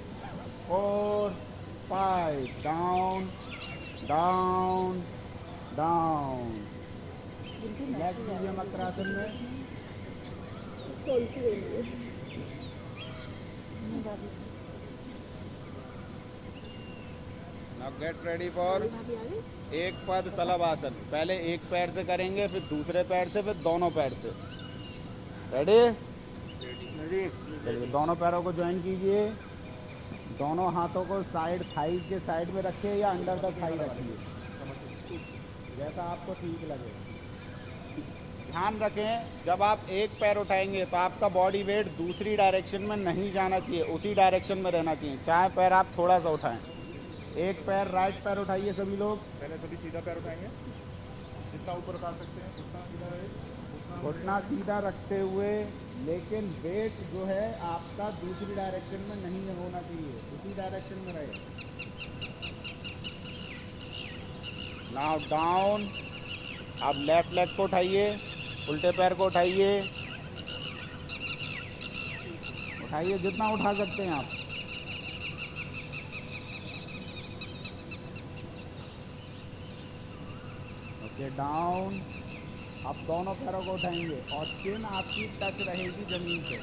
4, 5। Down down down. रिलैक्स कीजिए मकरासन में। कौन सी वाली है? नाउ गेट रेडी फॉर भाभी आ गई? एक पद सलभासन। पहले एक पैर से करेंगे, फिर दूसरे पैर से, फिर दोनों पैर से। रेडी? चलिए, दोनों पैरों को ज्वाइन कीजिए। दोनों हाथों को साइड थाइज के साइड में रखिए या अंडर द थाई रखिए, जैसा आपको ठीक लगे। ध्यान रखें, जब आप एक पैर उठाएंगे तो आपका बॉडी वेट दूसरी डायरेक्शन में नहीं जाना चाहिए, उसी डायरेक्शन में रहना चाहिए, चाहे पैर आप थोड़ा सा उठाएं। एक पैर राइट पैर उठाइए सभी लोग। पहले सभी सीधा पैर उठाएंगे, जितना ऊपर उठा सकते हैं उतना सीधा रहे, घुटना सीधा रखते हुए, लेकिन वेट जो है आपका दूसरी डायरेक्शन में नहीं होना चाहिए, उसी डायरेक्शन में रहे। Now down. अब लेफ्ट लेग को उठाइए, उल्टे पैर को उठाइए, उठाइए जितना उठा सकते हैं आप। Okay, down. अब दोनों पैरों को उठाएंगे और चिन आपकी टच रहेगी जमीन से।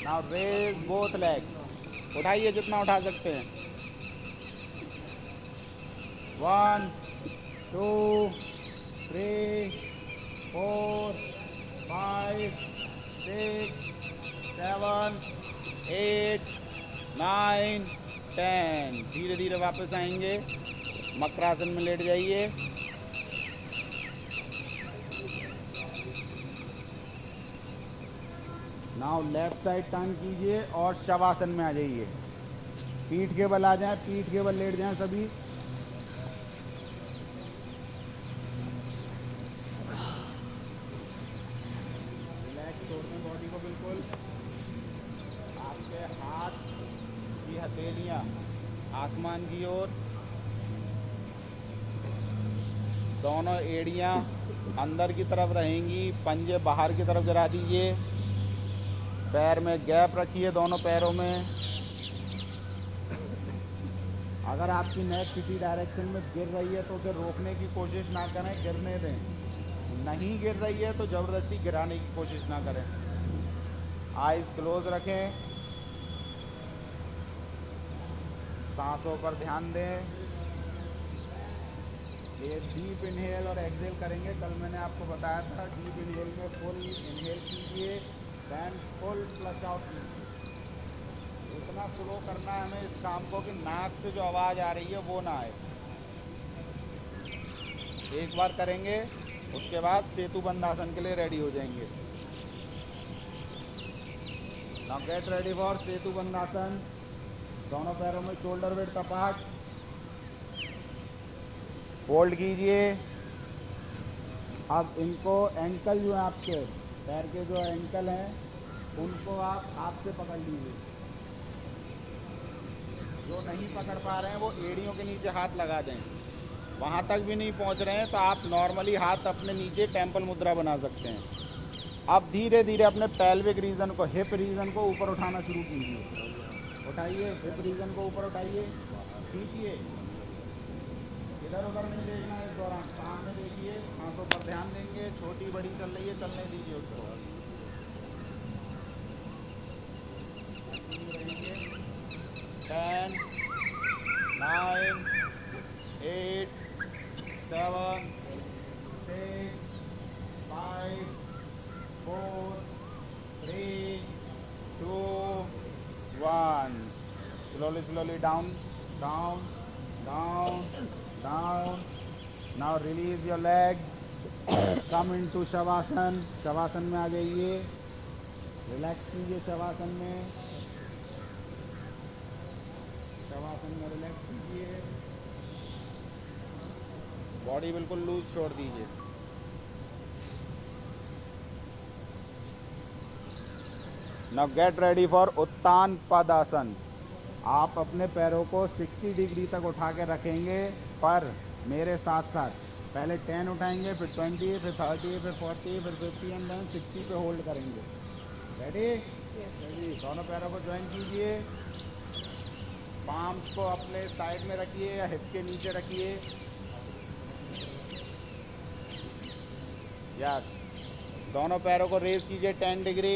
Now raise both leg. उठाइए जितना उठा सकते हैं। 1, 2, 3, 4, 5, 6, 7, 8, 9, 10। धीरे धीरे वापस आएंगे, मकरासन में लेट जाइए। नाउ लेफ्ट साइड टर्न कीजिए और शवासन में आ जाइए। पीठ के बल आ जाएं, पीठ के बल लेट जाएं सभी। रिलैक्स छोड़ दें बॉडी को बिल्कुल। आपके हाथ की हथेलियाँ आसमान की ओर, दोनों एड़ियाँ अंदर की तरफ रहेंगी, पंजे बाहर की तरफ गिरा दीजिए। पैर में गैप रखिए दोनों पैरों में। अगर आपकी नेक किसी डायरेक्शन में गिर रही है तो उसे रोकने की कोशिश ना करें, गिरने दें। नहीं गिर रही है तो ज़बरदस्ती गिराने की कोशिश ना करें। आइज़ क्लोज रखें, सांसों पर ध्यान दें। ये डीप इनहेल और एक्सहेल करेंगे। कल मैंने आपको बताया था, डीप इनहेल में फुल इनहेल कीजिए, देन फुल फ्लश आउट कीजिए। इतना स्लो करना है हमें इस काम को कि नाक से जो आवाज़ आ रही है वो ना आए। एक बार करेंगे, उसके बाद सेतु बंद आसन के लिए रेडी हो जाएंगे। नाउ गेट रेडी फॉर सेतु बंद आसन। दोनों पैरों में शोल्डर विड्थ अपार्ट, फोल्ड कीजिए। अब इनको एंकल जो है आपके पैर के जो एंकल हैं उनको आप हाथ से पकड़ लीजिए। जो नहीं पकड़ पा रहे हैं वो एड़ियों के नीचे हाथ लगा दें। वहाँ तक भी नहीं पहुँच रहे हैं तो आप नॉर्मली हाथ अपने नीचे टेम्पल मुद्रा बना सकते हैं। अब धीरे धीरे अपने पेल्विक रीजन को, हिप रीजन को ऊपर उठाना शुरू कीजिए। उठाइए, हिप रीजन को ऊपर उठाइए, खींचिए। इधर उधर नहीं देखना है इस दौरान, सामने देखिए, हाथों पर ध्यान देंगे। छोटी बड़ी चल रही है, चलने दीजिए उसको। 10, 9, 8, 7, 6, 5, 4, 3, 2, 1. Slowly down, down, down, down. Now release your legs. Come into shavasana. Shavasana में आ जाइए, रिलैक्स कीजिए शवासन में। शवासन में रिलैक्स कीजिए, बॉडी बिल्कुल लूज छोड़ दीजिए। Now get ready for Uttanpadasana. आप अपने पैरों को 60 डिग्री तक उठा के रखेंगे, पर मेरे साथ साथ पहले 10 उठाएंगे, फिर 20, फिर 30, फिर 40, फिर 50 एंड देन 60 पे होल्ड करेंगे। रेडी? रेडी। दोनों पैरों को ज्वाइन कीजिए, पाम्स को अपने साइड में रखिए या हिप के नीचे रखिए। यस, दोनों पैरों को रेज कीजिए 10 डिग्री।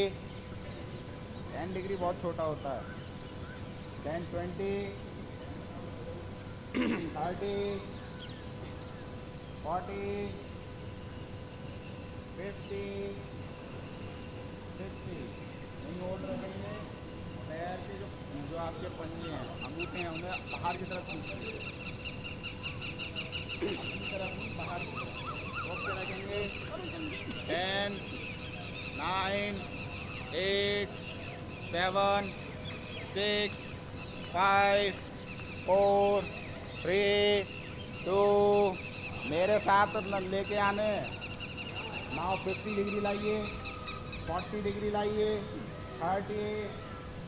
10 डिग्री बहुत छोटा होता है। 10, 20, 30, 40, 50, 60। नहीं होल्ड रखेंगे। पैर के जो आपके पंजे हैं, अंगूठे हैं, उन्हें बाहर की तरफ खींचिए, अपनी तरफ नहीं, बाहर की तरफ रोक के रखेंगे। 10, 9, 8, 7, 6, 5, 4, 3, 2, मेरे साथ लेके आने। नाउ 50 डिग्री लाइए, 40 डिग्री लाइए, 30,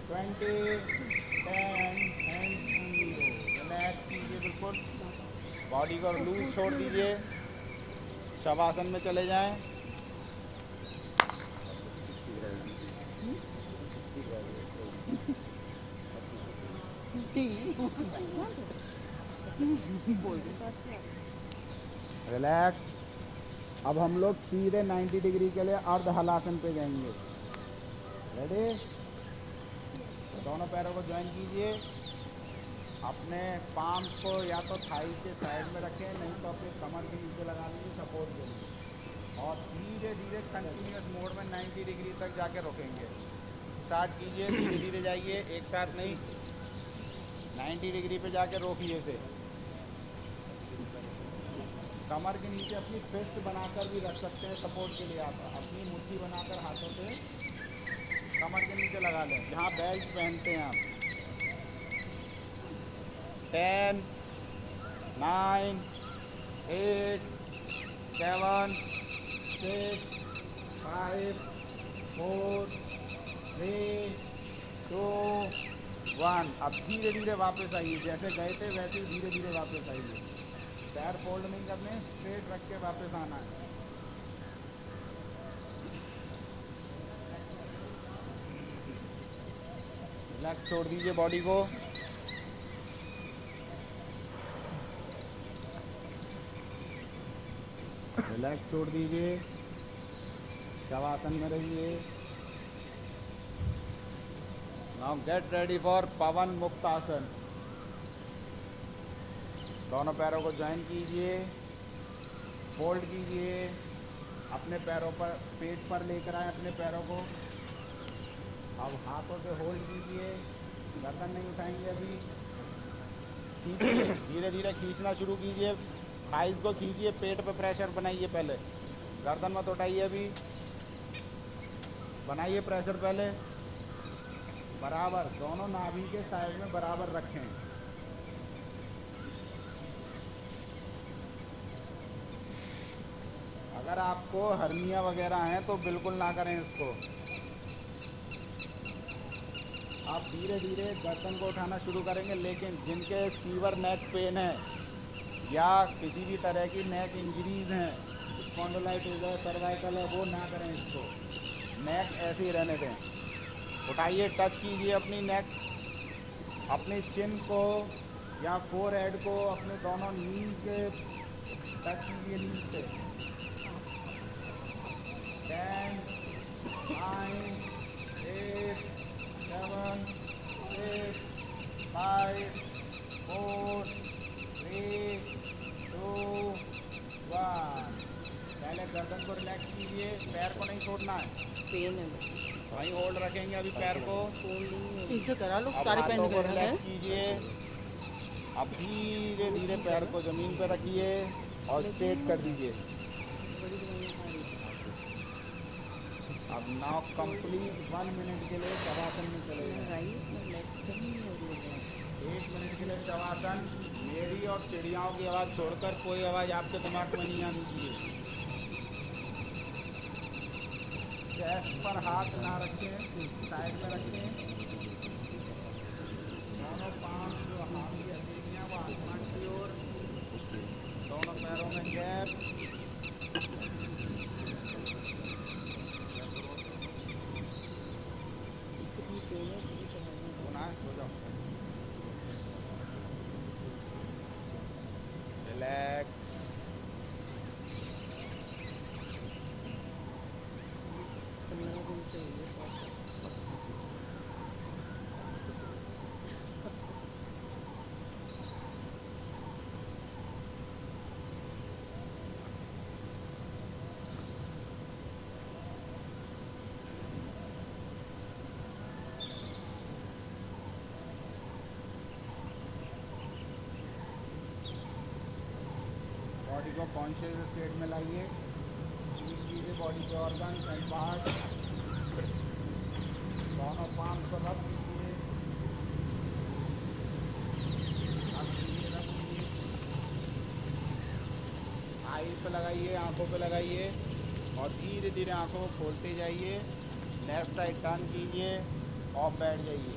20, 10 एंड 0। रिलैक्स कीजिए बिल्कुल, बॉडी को लूज छोड़ दीजिए, शवासन में चले जाएं। रिलैक्स। अब हम लोग सीधे 90 डिग्री के लिए अर्ध हलासन पे जाएंगे। रेडी? दोनों पैरों को ज्वाइन कीजिए, अपने पाम को या तो थाई के साइड में रखें, नहीं तो अपने कमर के नीचे लगा लीजिए सपोर्ट के लिए, और धीरे धीरे कंटिन्यूस मोड में 90 डिग्री तक जाके रुकेंगे। स्टार्ट कीजिए, धीरे धीरे जाइए, एक साथ नहीं। 90 डिग्री पे जाके रोकिए इसे। कमर के नीचे अपनी फिस्ट बनाकर भी रख सकते हैं सपोर्ट के लिए। आप अपनी मुट्ठी बनाकर हाथों से कमर के नीचे लगा लें, जहाँ बेल्ट पहनते हैं आप। 10, 9, 8, 7, 6, 5, 4, 3, 2, 1। अब धीरे धीरे वापस आइए, जैसे गए थे वैसे ही धीरे धीरे वापस आइए। पैर फोल्ड नहीं करने, स्ट्रेट रख के वापस आना है। रिलैक्स छोड़ दीजिए बॉडी को। रिलैक्स छोड़ दीजिए, शवासन में रहिए। नाउ गेट रेडी फॉर पवन मुक्त आसन। दोनों पैरों को ज्वाइन कीजिए, फोल्ड कीजिए, अपने पैरों पर, पेट पर लेकर आए अपने पैरों को। अब हाथों से होल्ड कीजिए, गर्दन नहीं उठाएंगे अभी। खींचिए, धीरे धीरे खींचना शुरू कीजिए, थाइस को खींचिए, पेट पे प्रेशर बनाइए। पहले गर्दन मत उठाइए, अभी बनाइए प्रेशर पहले। बराबर दोनों नाभि के साइड में बराबर रखें। अगर आपको हर्निया वगैरह हैं तो बिल्कुल ना करें इसको। आप धीरे धीरे गर्दन को उठाना शुरू करेंगे, लेकिन जिनके सीवर नेक पेन है या किसी भी तरह की नेक इंजरीज हैं, स्पॉन्डिलाइटिस है, सर्वाइकल है, वो ना करें इसको। नेक ऐसे ही रहने दें। उठाइए, टच कीजिए अपनी नेक, अपनी चिन को या फोर हेड को अपने दोनों नीज के टच कीजिए, नीज पे। 10, 9, 8, 7, 6, 5, 4, 3, 2, 1। पहले गर्दन को रिलैक्स कीजिए, पैर को नहीं छोड़ना है। पेन है, वहीं होल्ड रखेंगे अभी पैर को। इसे करा लो, अब सारे पेन हाथों को कर रहे हैं। रिलैक्स कीजिए। अब धीरे धीरे पैर को जमीन पर रखिए और स्ट्रेट कर दीजिए। अब नाउ कंप्लीट 1 मिनट के लिए शवासन में चले जाएं। 1 मिनट के लिए शवासन। मेरी और चिड़ियाओं की आवाज़ छोड़कर कोई आवाज़ आपके दिमाग में नहीं आनी चाहिए। चेस्ट पर हाथ ना रखें, साइड में रखें। दोनों पांव जो हाथ की हथेलियां वो आसमान की ओर, दोनों पैरों में गैप। रिलैक्स। बॉडी को कॉन्शियस स्टेट में लाइए। कीजिए बॉडी के ऑर्गन एंड पार्ट। दोनों पाम को रब कीजिए, रब कीजिए। आई पे लगाइए, आंखों पे लगाइए और धीरे धीरे आंखों को खोलते जाइए। लेफ्ट साइड टर्न कीजिए और बैठ जाइए।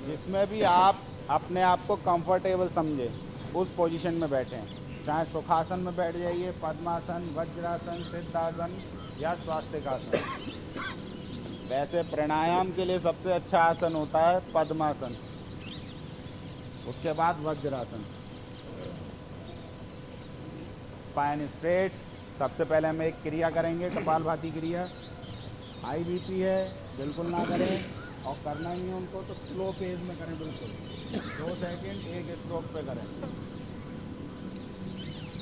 जिसमें भी आप अपने आप को कंफर्टेबल समझे उस पोजीशन में बैठें। चाहे सुखासन में बैठ जाइए, पद्मासन, वज्रासन, सिद्धासन या स्वास्तिकासन। वैसे प्राणायाम के लिए सबसे अच्छा आसन होता है पद्मासन, उसके बाद वज्रासन। Spine straight. सबसे पहले हम एक क्रिया करेंगे, कपालभाति क्रिया। हाई बीपी है बिल्कुल ना करें, और करना ही है उनको तो स्लो पेज में करें बिल्कुल। 2 सेकंड एक स्ट्रोक पे करें।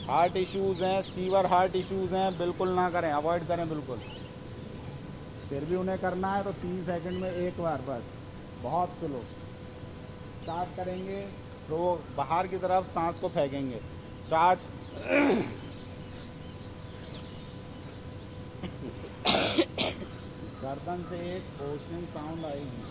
हार्ट इश्यूज़ हैं, सीवर हार्ट इश्यूज़ हैं, बिल्कुल ना करें, अवॉइड करें बिल्कुल। फिर भी उन्हें करना है तो 3 सेकंड में एक बार बस, बहुत स्लो। स्टार्ट करेंगे तो वो बाहर की तरफ सांस को फेंकेंगे। स्टार्ट। गर्दन से एक ओशन साउंड आएगी।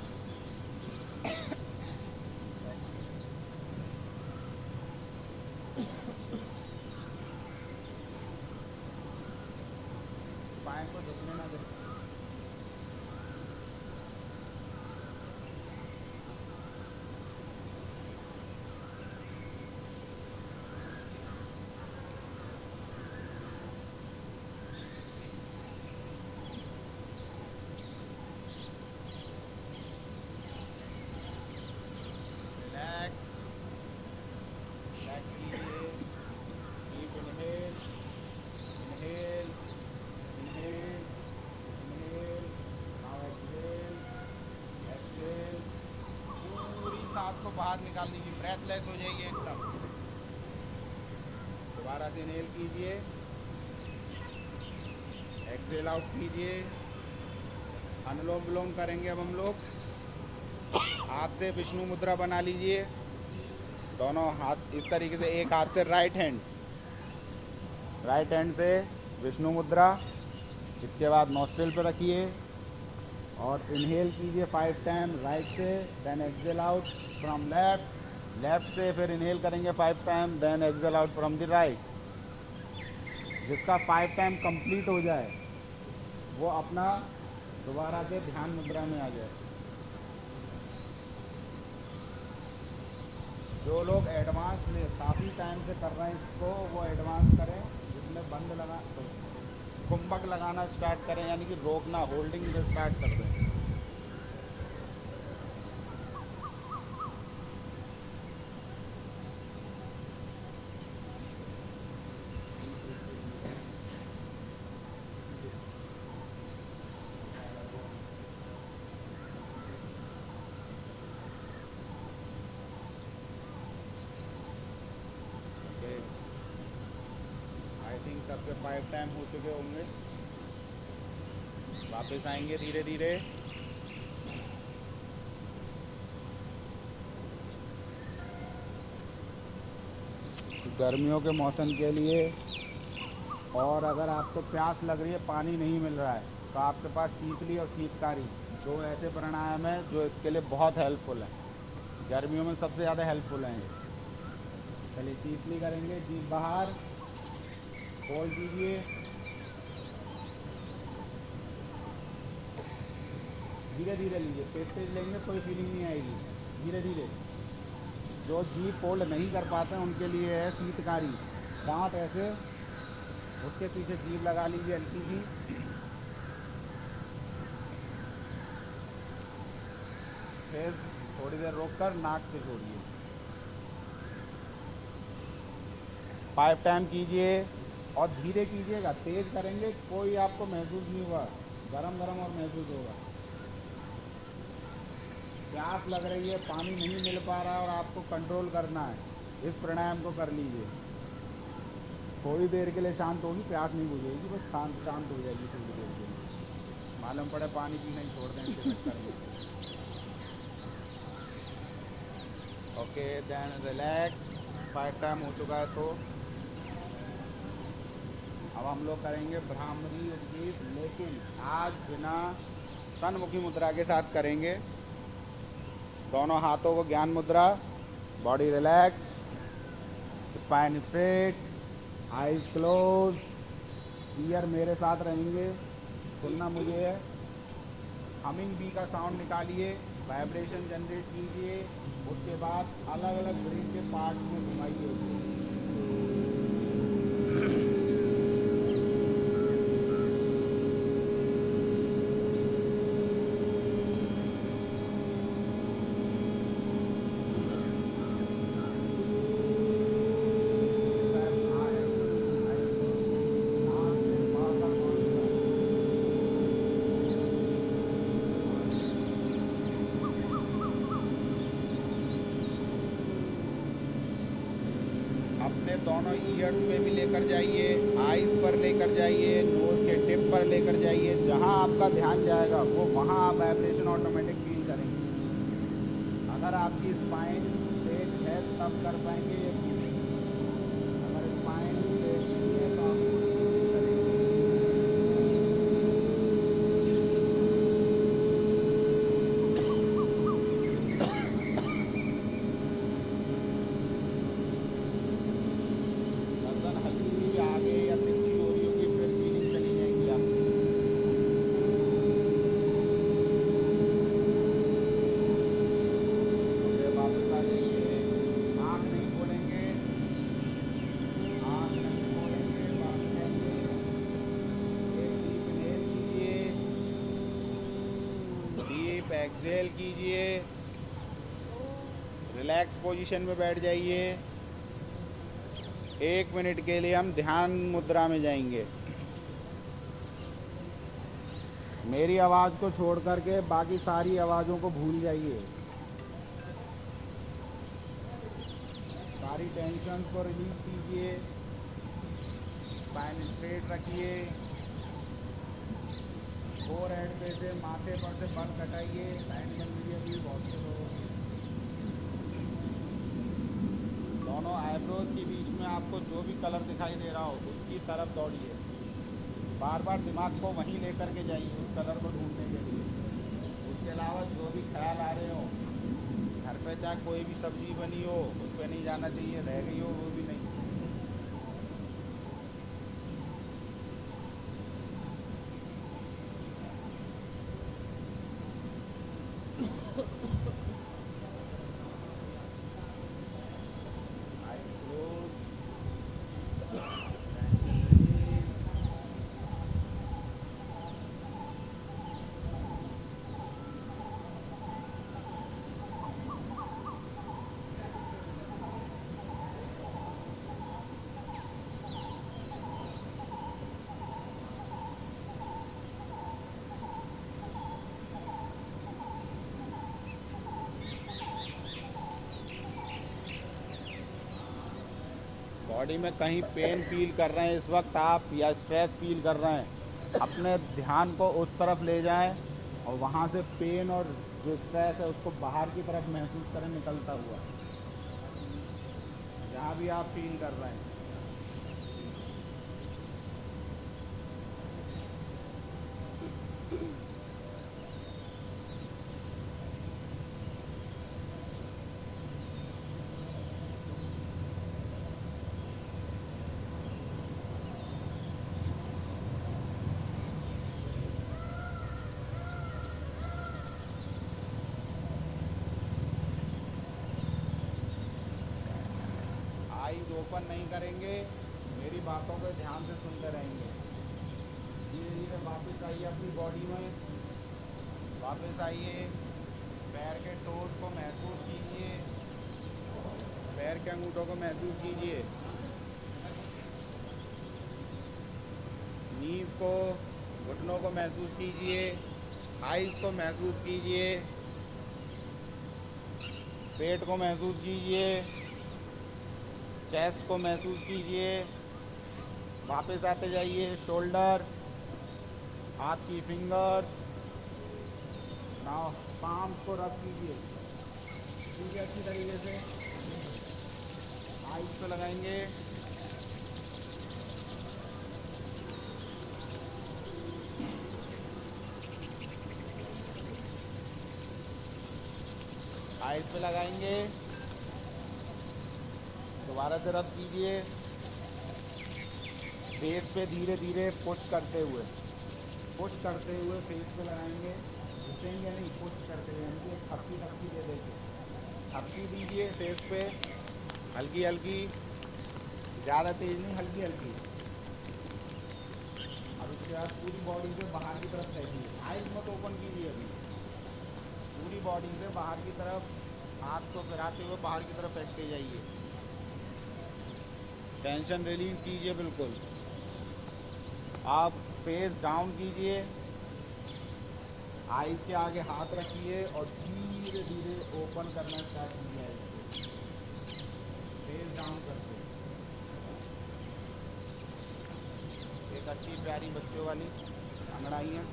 बाहर निकाल दीजिए, ब्रेथलेस हो जाइए एकदम। दोबारा से इनहेल कीजिए, एक्सहेल आउट कीजिए। अनुलोम विलोम करेंगे अब हम लोग। हाथ से विष्णु मुद्रा बना लीजिए, दोनों हाथ इस तरीके से, एक हाथ से राइट हैंड से विष्णु मुद्रा। इसके बाद नॉस्ट्रिल पे रखिए और इनहेल कीजिए 5 टाइम राइट से, then exhale out from left से फिर इनहेल करेंगे 5 time, then exhale out from the right. जिसका 5 टाइम कंप्लीट हो जाए वो अपना दोबारा से ध्यान मुद्रा में आ जाए। जो लोग एडवांस में काफ़ी टाइम से कर रहे हैं इसको, वो एडवांस करें, जिसमें बंद लगा कुंभक लगाना स्टार्ट करें, यानी कि रोकना, होल्डिंग से स्टार्ट कर दें। आई थिंक सबके 5 टाइम हो चुके होंगे। वापस आएंगे धीरे धीरे। गर्मियों के मौसम के लिए, और अगर आपको प्यास लग रही है, पानी नहीं मिल रहा है, तो आपके पास शीतली और शीतकारी, दो ऐसे प्राणायाम हैं जो इसके लिए बहुत हेल्पफुल हैं। गर्मियों में सबसे ज़्यादा हेल्पफुल हैं ये। चलिए शीतली करेंगे, जीभ बाहर, होल्ड कीजिए, धीरे धीरे लीजिए, तेज लेंगे कोई फीलिंग नहीं आएगी, धीरे धीरे। जो जीभ होल्ड नहीं कर पाते हैं उनके लिए है शीतकारी। दांत ऐसे, उसके पीछे जीभ लगा लीजिए हल्की सी, फिर थोड़ी देर रोककर नाक से छोड़िए। 5 टाइम कीजिए और धीरे कीजिएगा, तेज करेंगे कोई आपको महसूस नहीं होगा, गरम गरम और महसूस होगा। प्यास लग रही है, पानी नहीं मिल पा रहा है और आपको कंट्रोल करना है, इस प्राणायाम को कर लीजिए। थोड़ी देर के लिए शांत होगी, प्यास नहीं बुझेगी, बस शांत हो जाएगी थोड़ी देर के लिए। मालूम पड़े पानी पीना ही छोड़ दें इसके चक्कर में। Okay, then relax. 5 टाइम हो चुका है तो अब हम लोग करेंगे ब्राह्मणी उद्गीत, लेकिन आज बिना सन्मुखी मुद्रा के साथ करेंगे। दोनों हाथों को ज्ञान मुद्रा, body relax, spine straight, eyes close, year मेरे साथ रहेंगे, सुनना मुझे है। हमिंग बी का साउंड निकालिए, वाइब्रेशन जनरेट कीजिए, उसके बाद अलग अलग ब्रेन के पार्ट में घुमाइए उसे। अपने दोनों ईयर्स पे भी लेकर जाइए, आईज पर लेकर जाइए, नोज के टिप पर लेकर जाइए। जहाँ आपका ध्यान जाएगा वो वहाँ आप वाइब्रेशन ऑटोमेटिक फील करेंगे। अगर आपकी स्पाइन स्ट्रेट है तब कर पाएंगे ये फीलिंग, अगर स्पाइन स्ट्रेट नहीं है तो आप फील करेंगे। गर्दन हल्की सी आगे या तिरछी हो रही होगी, फिर फीलिंग चली जाएगी आपकी। फिर वापस आ जाइए, आँख नहीं खोलेंगे, आँख नहीं खोलेंगे, वापस आएंगे। एक डीप इनहेल कीजिए, डीप एक्सहेल कीजिए, रिलैक्स पोजीशन में बैठ जाइए। 1 मिनट के लिए हम ध्यान मुद्रा में जाएंगे। मेरी आवाज़ को छोड़ करके बाकी सारी आवाज़ों को भूल जाइए। सारी टेंशन को रिलीज कीजिए, स्पाइन स्ट्रेट रखिए, फोरहेड पे से माथे पर से बल कटाइए, लाइन बन रही है अभी बहुत से लोगों की। दोनों आईब्रोज के बीच में आपको जो भी कलर दिखाई दे रहा हो उसकी तरफ दौड़िए, बार बार दिमाग को वहीं लेकर के जाइए उस कलर को ढूंढने के लिए। उसके अलावा जो भी ख्याल आ रहे हो, घर पे चाहे कोई भी सब्जी बनी हो उस पर नहीं जाना चाहिए, रह गई हो वो भी नहीं। बॉडी में कहीं पेन फील कर रहे हैं इस वक्त आप, या स्ट्रेस फील कर रहे हैं, अपने ध्यान को उस तरफ ले जाएं और वहाँ से पेन और जो स्ट्रेस है उसको बाहर की तरफ महसूस करें निकलता हुआ, जहाँ भी आप फील कर रहे हैं। आईज ओपन नहीं करेंगे, मेरी बातों पे ध्यान से सुनते रहेंगे। धीरे धीरे वापस आइए अपनी बॉडी में, वापस आइए, पैर के टोज को महसूस कीजिए, पैर के अंगूठों को महसूस कीजिए, नीज को, घुटनों को महसूस कीजिए, आईज को महसूस कीजिए, पेट को महसूस कीजिए, चेस्ट को महसूस कीजिए। वापस आते जाइए, शोल्डर, हाथ की फिंगर्स, नाउ पाम्स को रब कीजिए, ठीक है, अच्छी तरीके से। आइज पे लगाएंगे, आइज पे लगाएंगे, दोबारा से रब कीजिए, फेस पे धीरे धीरे पुश करते हुए फेस पे लगाएंगे, घुसेंगे नहीं, पुश करते हुए, यानी एक थपकी थपकी दे देंगे, थपकी दीजिए फेस पे, हल्की हल्की, ज़्यादा तेज नहीं, हल्की हल्की। अब उसके बाद पूरी बॉडी से बाहर की तरफ फेंकिए, आइज मत ओपन कीजिए अभी, पूरी बॉडी से बाहर की तरफ हाथ को फिराते हुए बाहर की तरफ फेंकते जाइए, टेंशन रिलीज कीजिए बिल्कुल। आप फेस डाउन कीजिए, आईज के आगे हाथ रखिए और धीरे धीरे ओपन करना स्टार्ट कीजिए आईज को, फेस डाउन करके। एक अच्छी प्यारी बच्चों वाली अंगड़ाई है,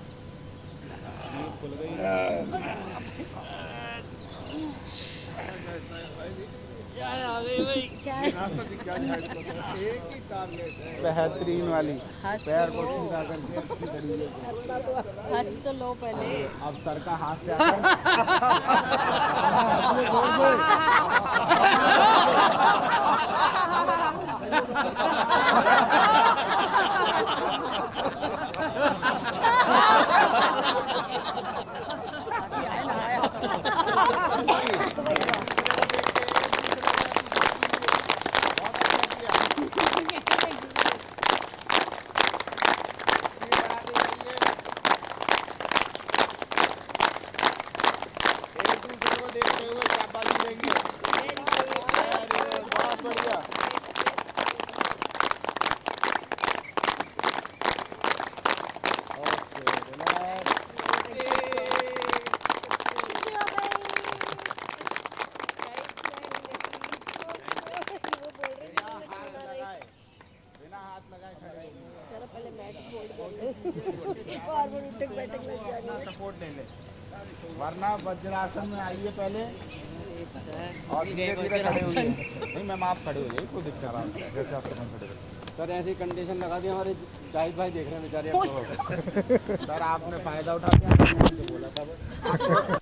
नींद खुल गई चाय आ गई भाई। चाय एक ही टारगेट है, बेहतरीन वाली, हंस पैर तो को लो। सीधा करके अच्छी तरीके से। हंस तो लो पहले। अब सर का हाथ से आकर हंसी आया ना आया। देखते हुए शाबाशी देंगे। बहुत बढ़िया। अपना सपोर्ट ले ले, वरना वज्रासन में आइए पहले और धीरे धीरे खड़े होइए। नहीं मैम आप खड़े हो जाइए, कोई दिक्कत नहीं है, जैसे आप समझ खड़े हो। सर ऐसी कंडीशन लगा दी हमारे जाहिद भाई देख रहे हैं बेचारे आपको। सर आपने फायदा उठा के बोला था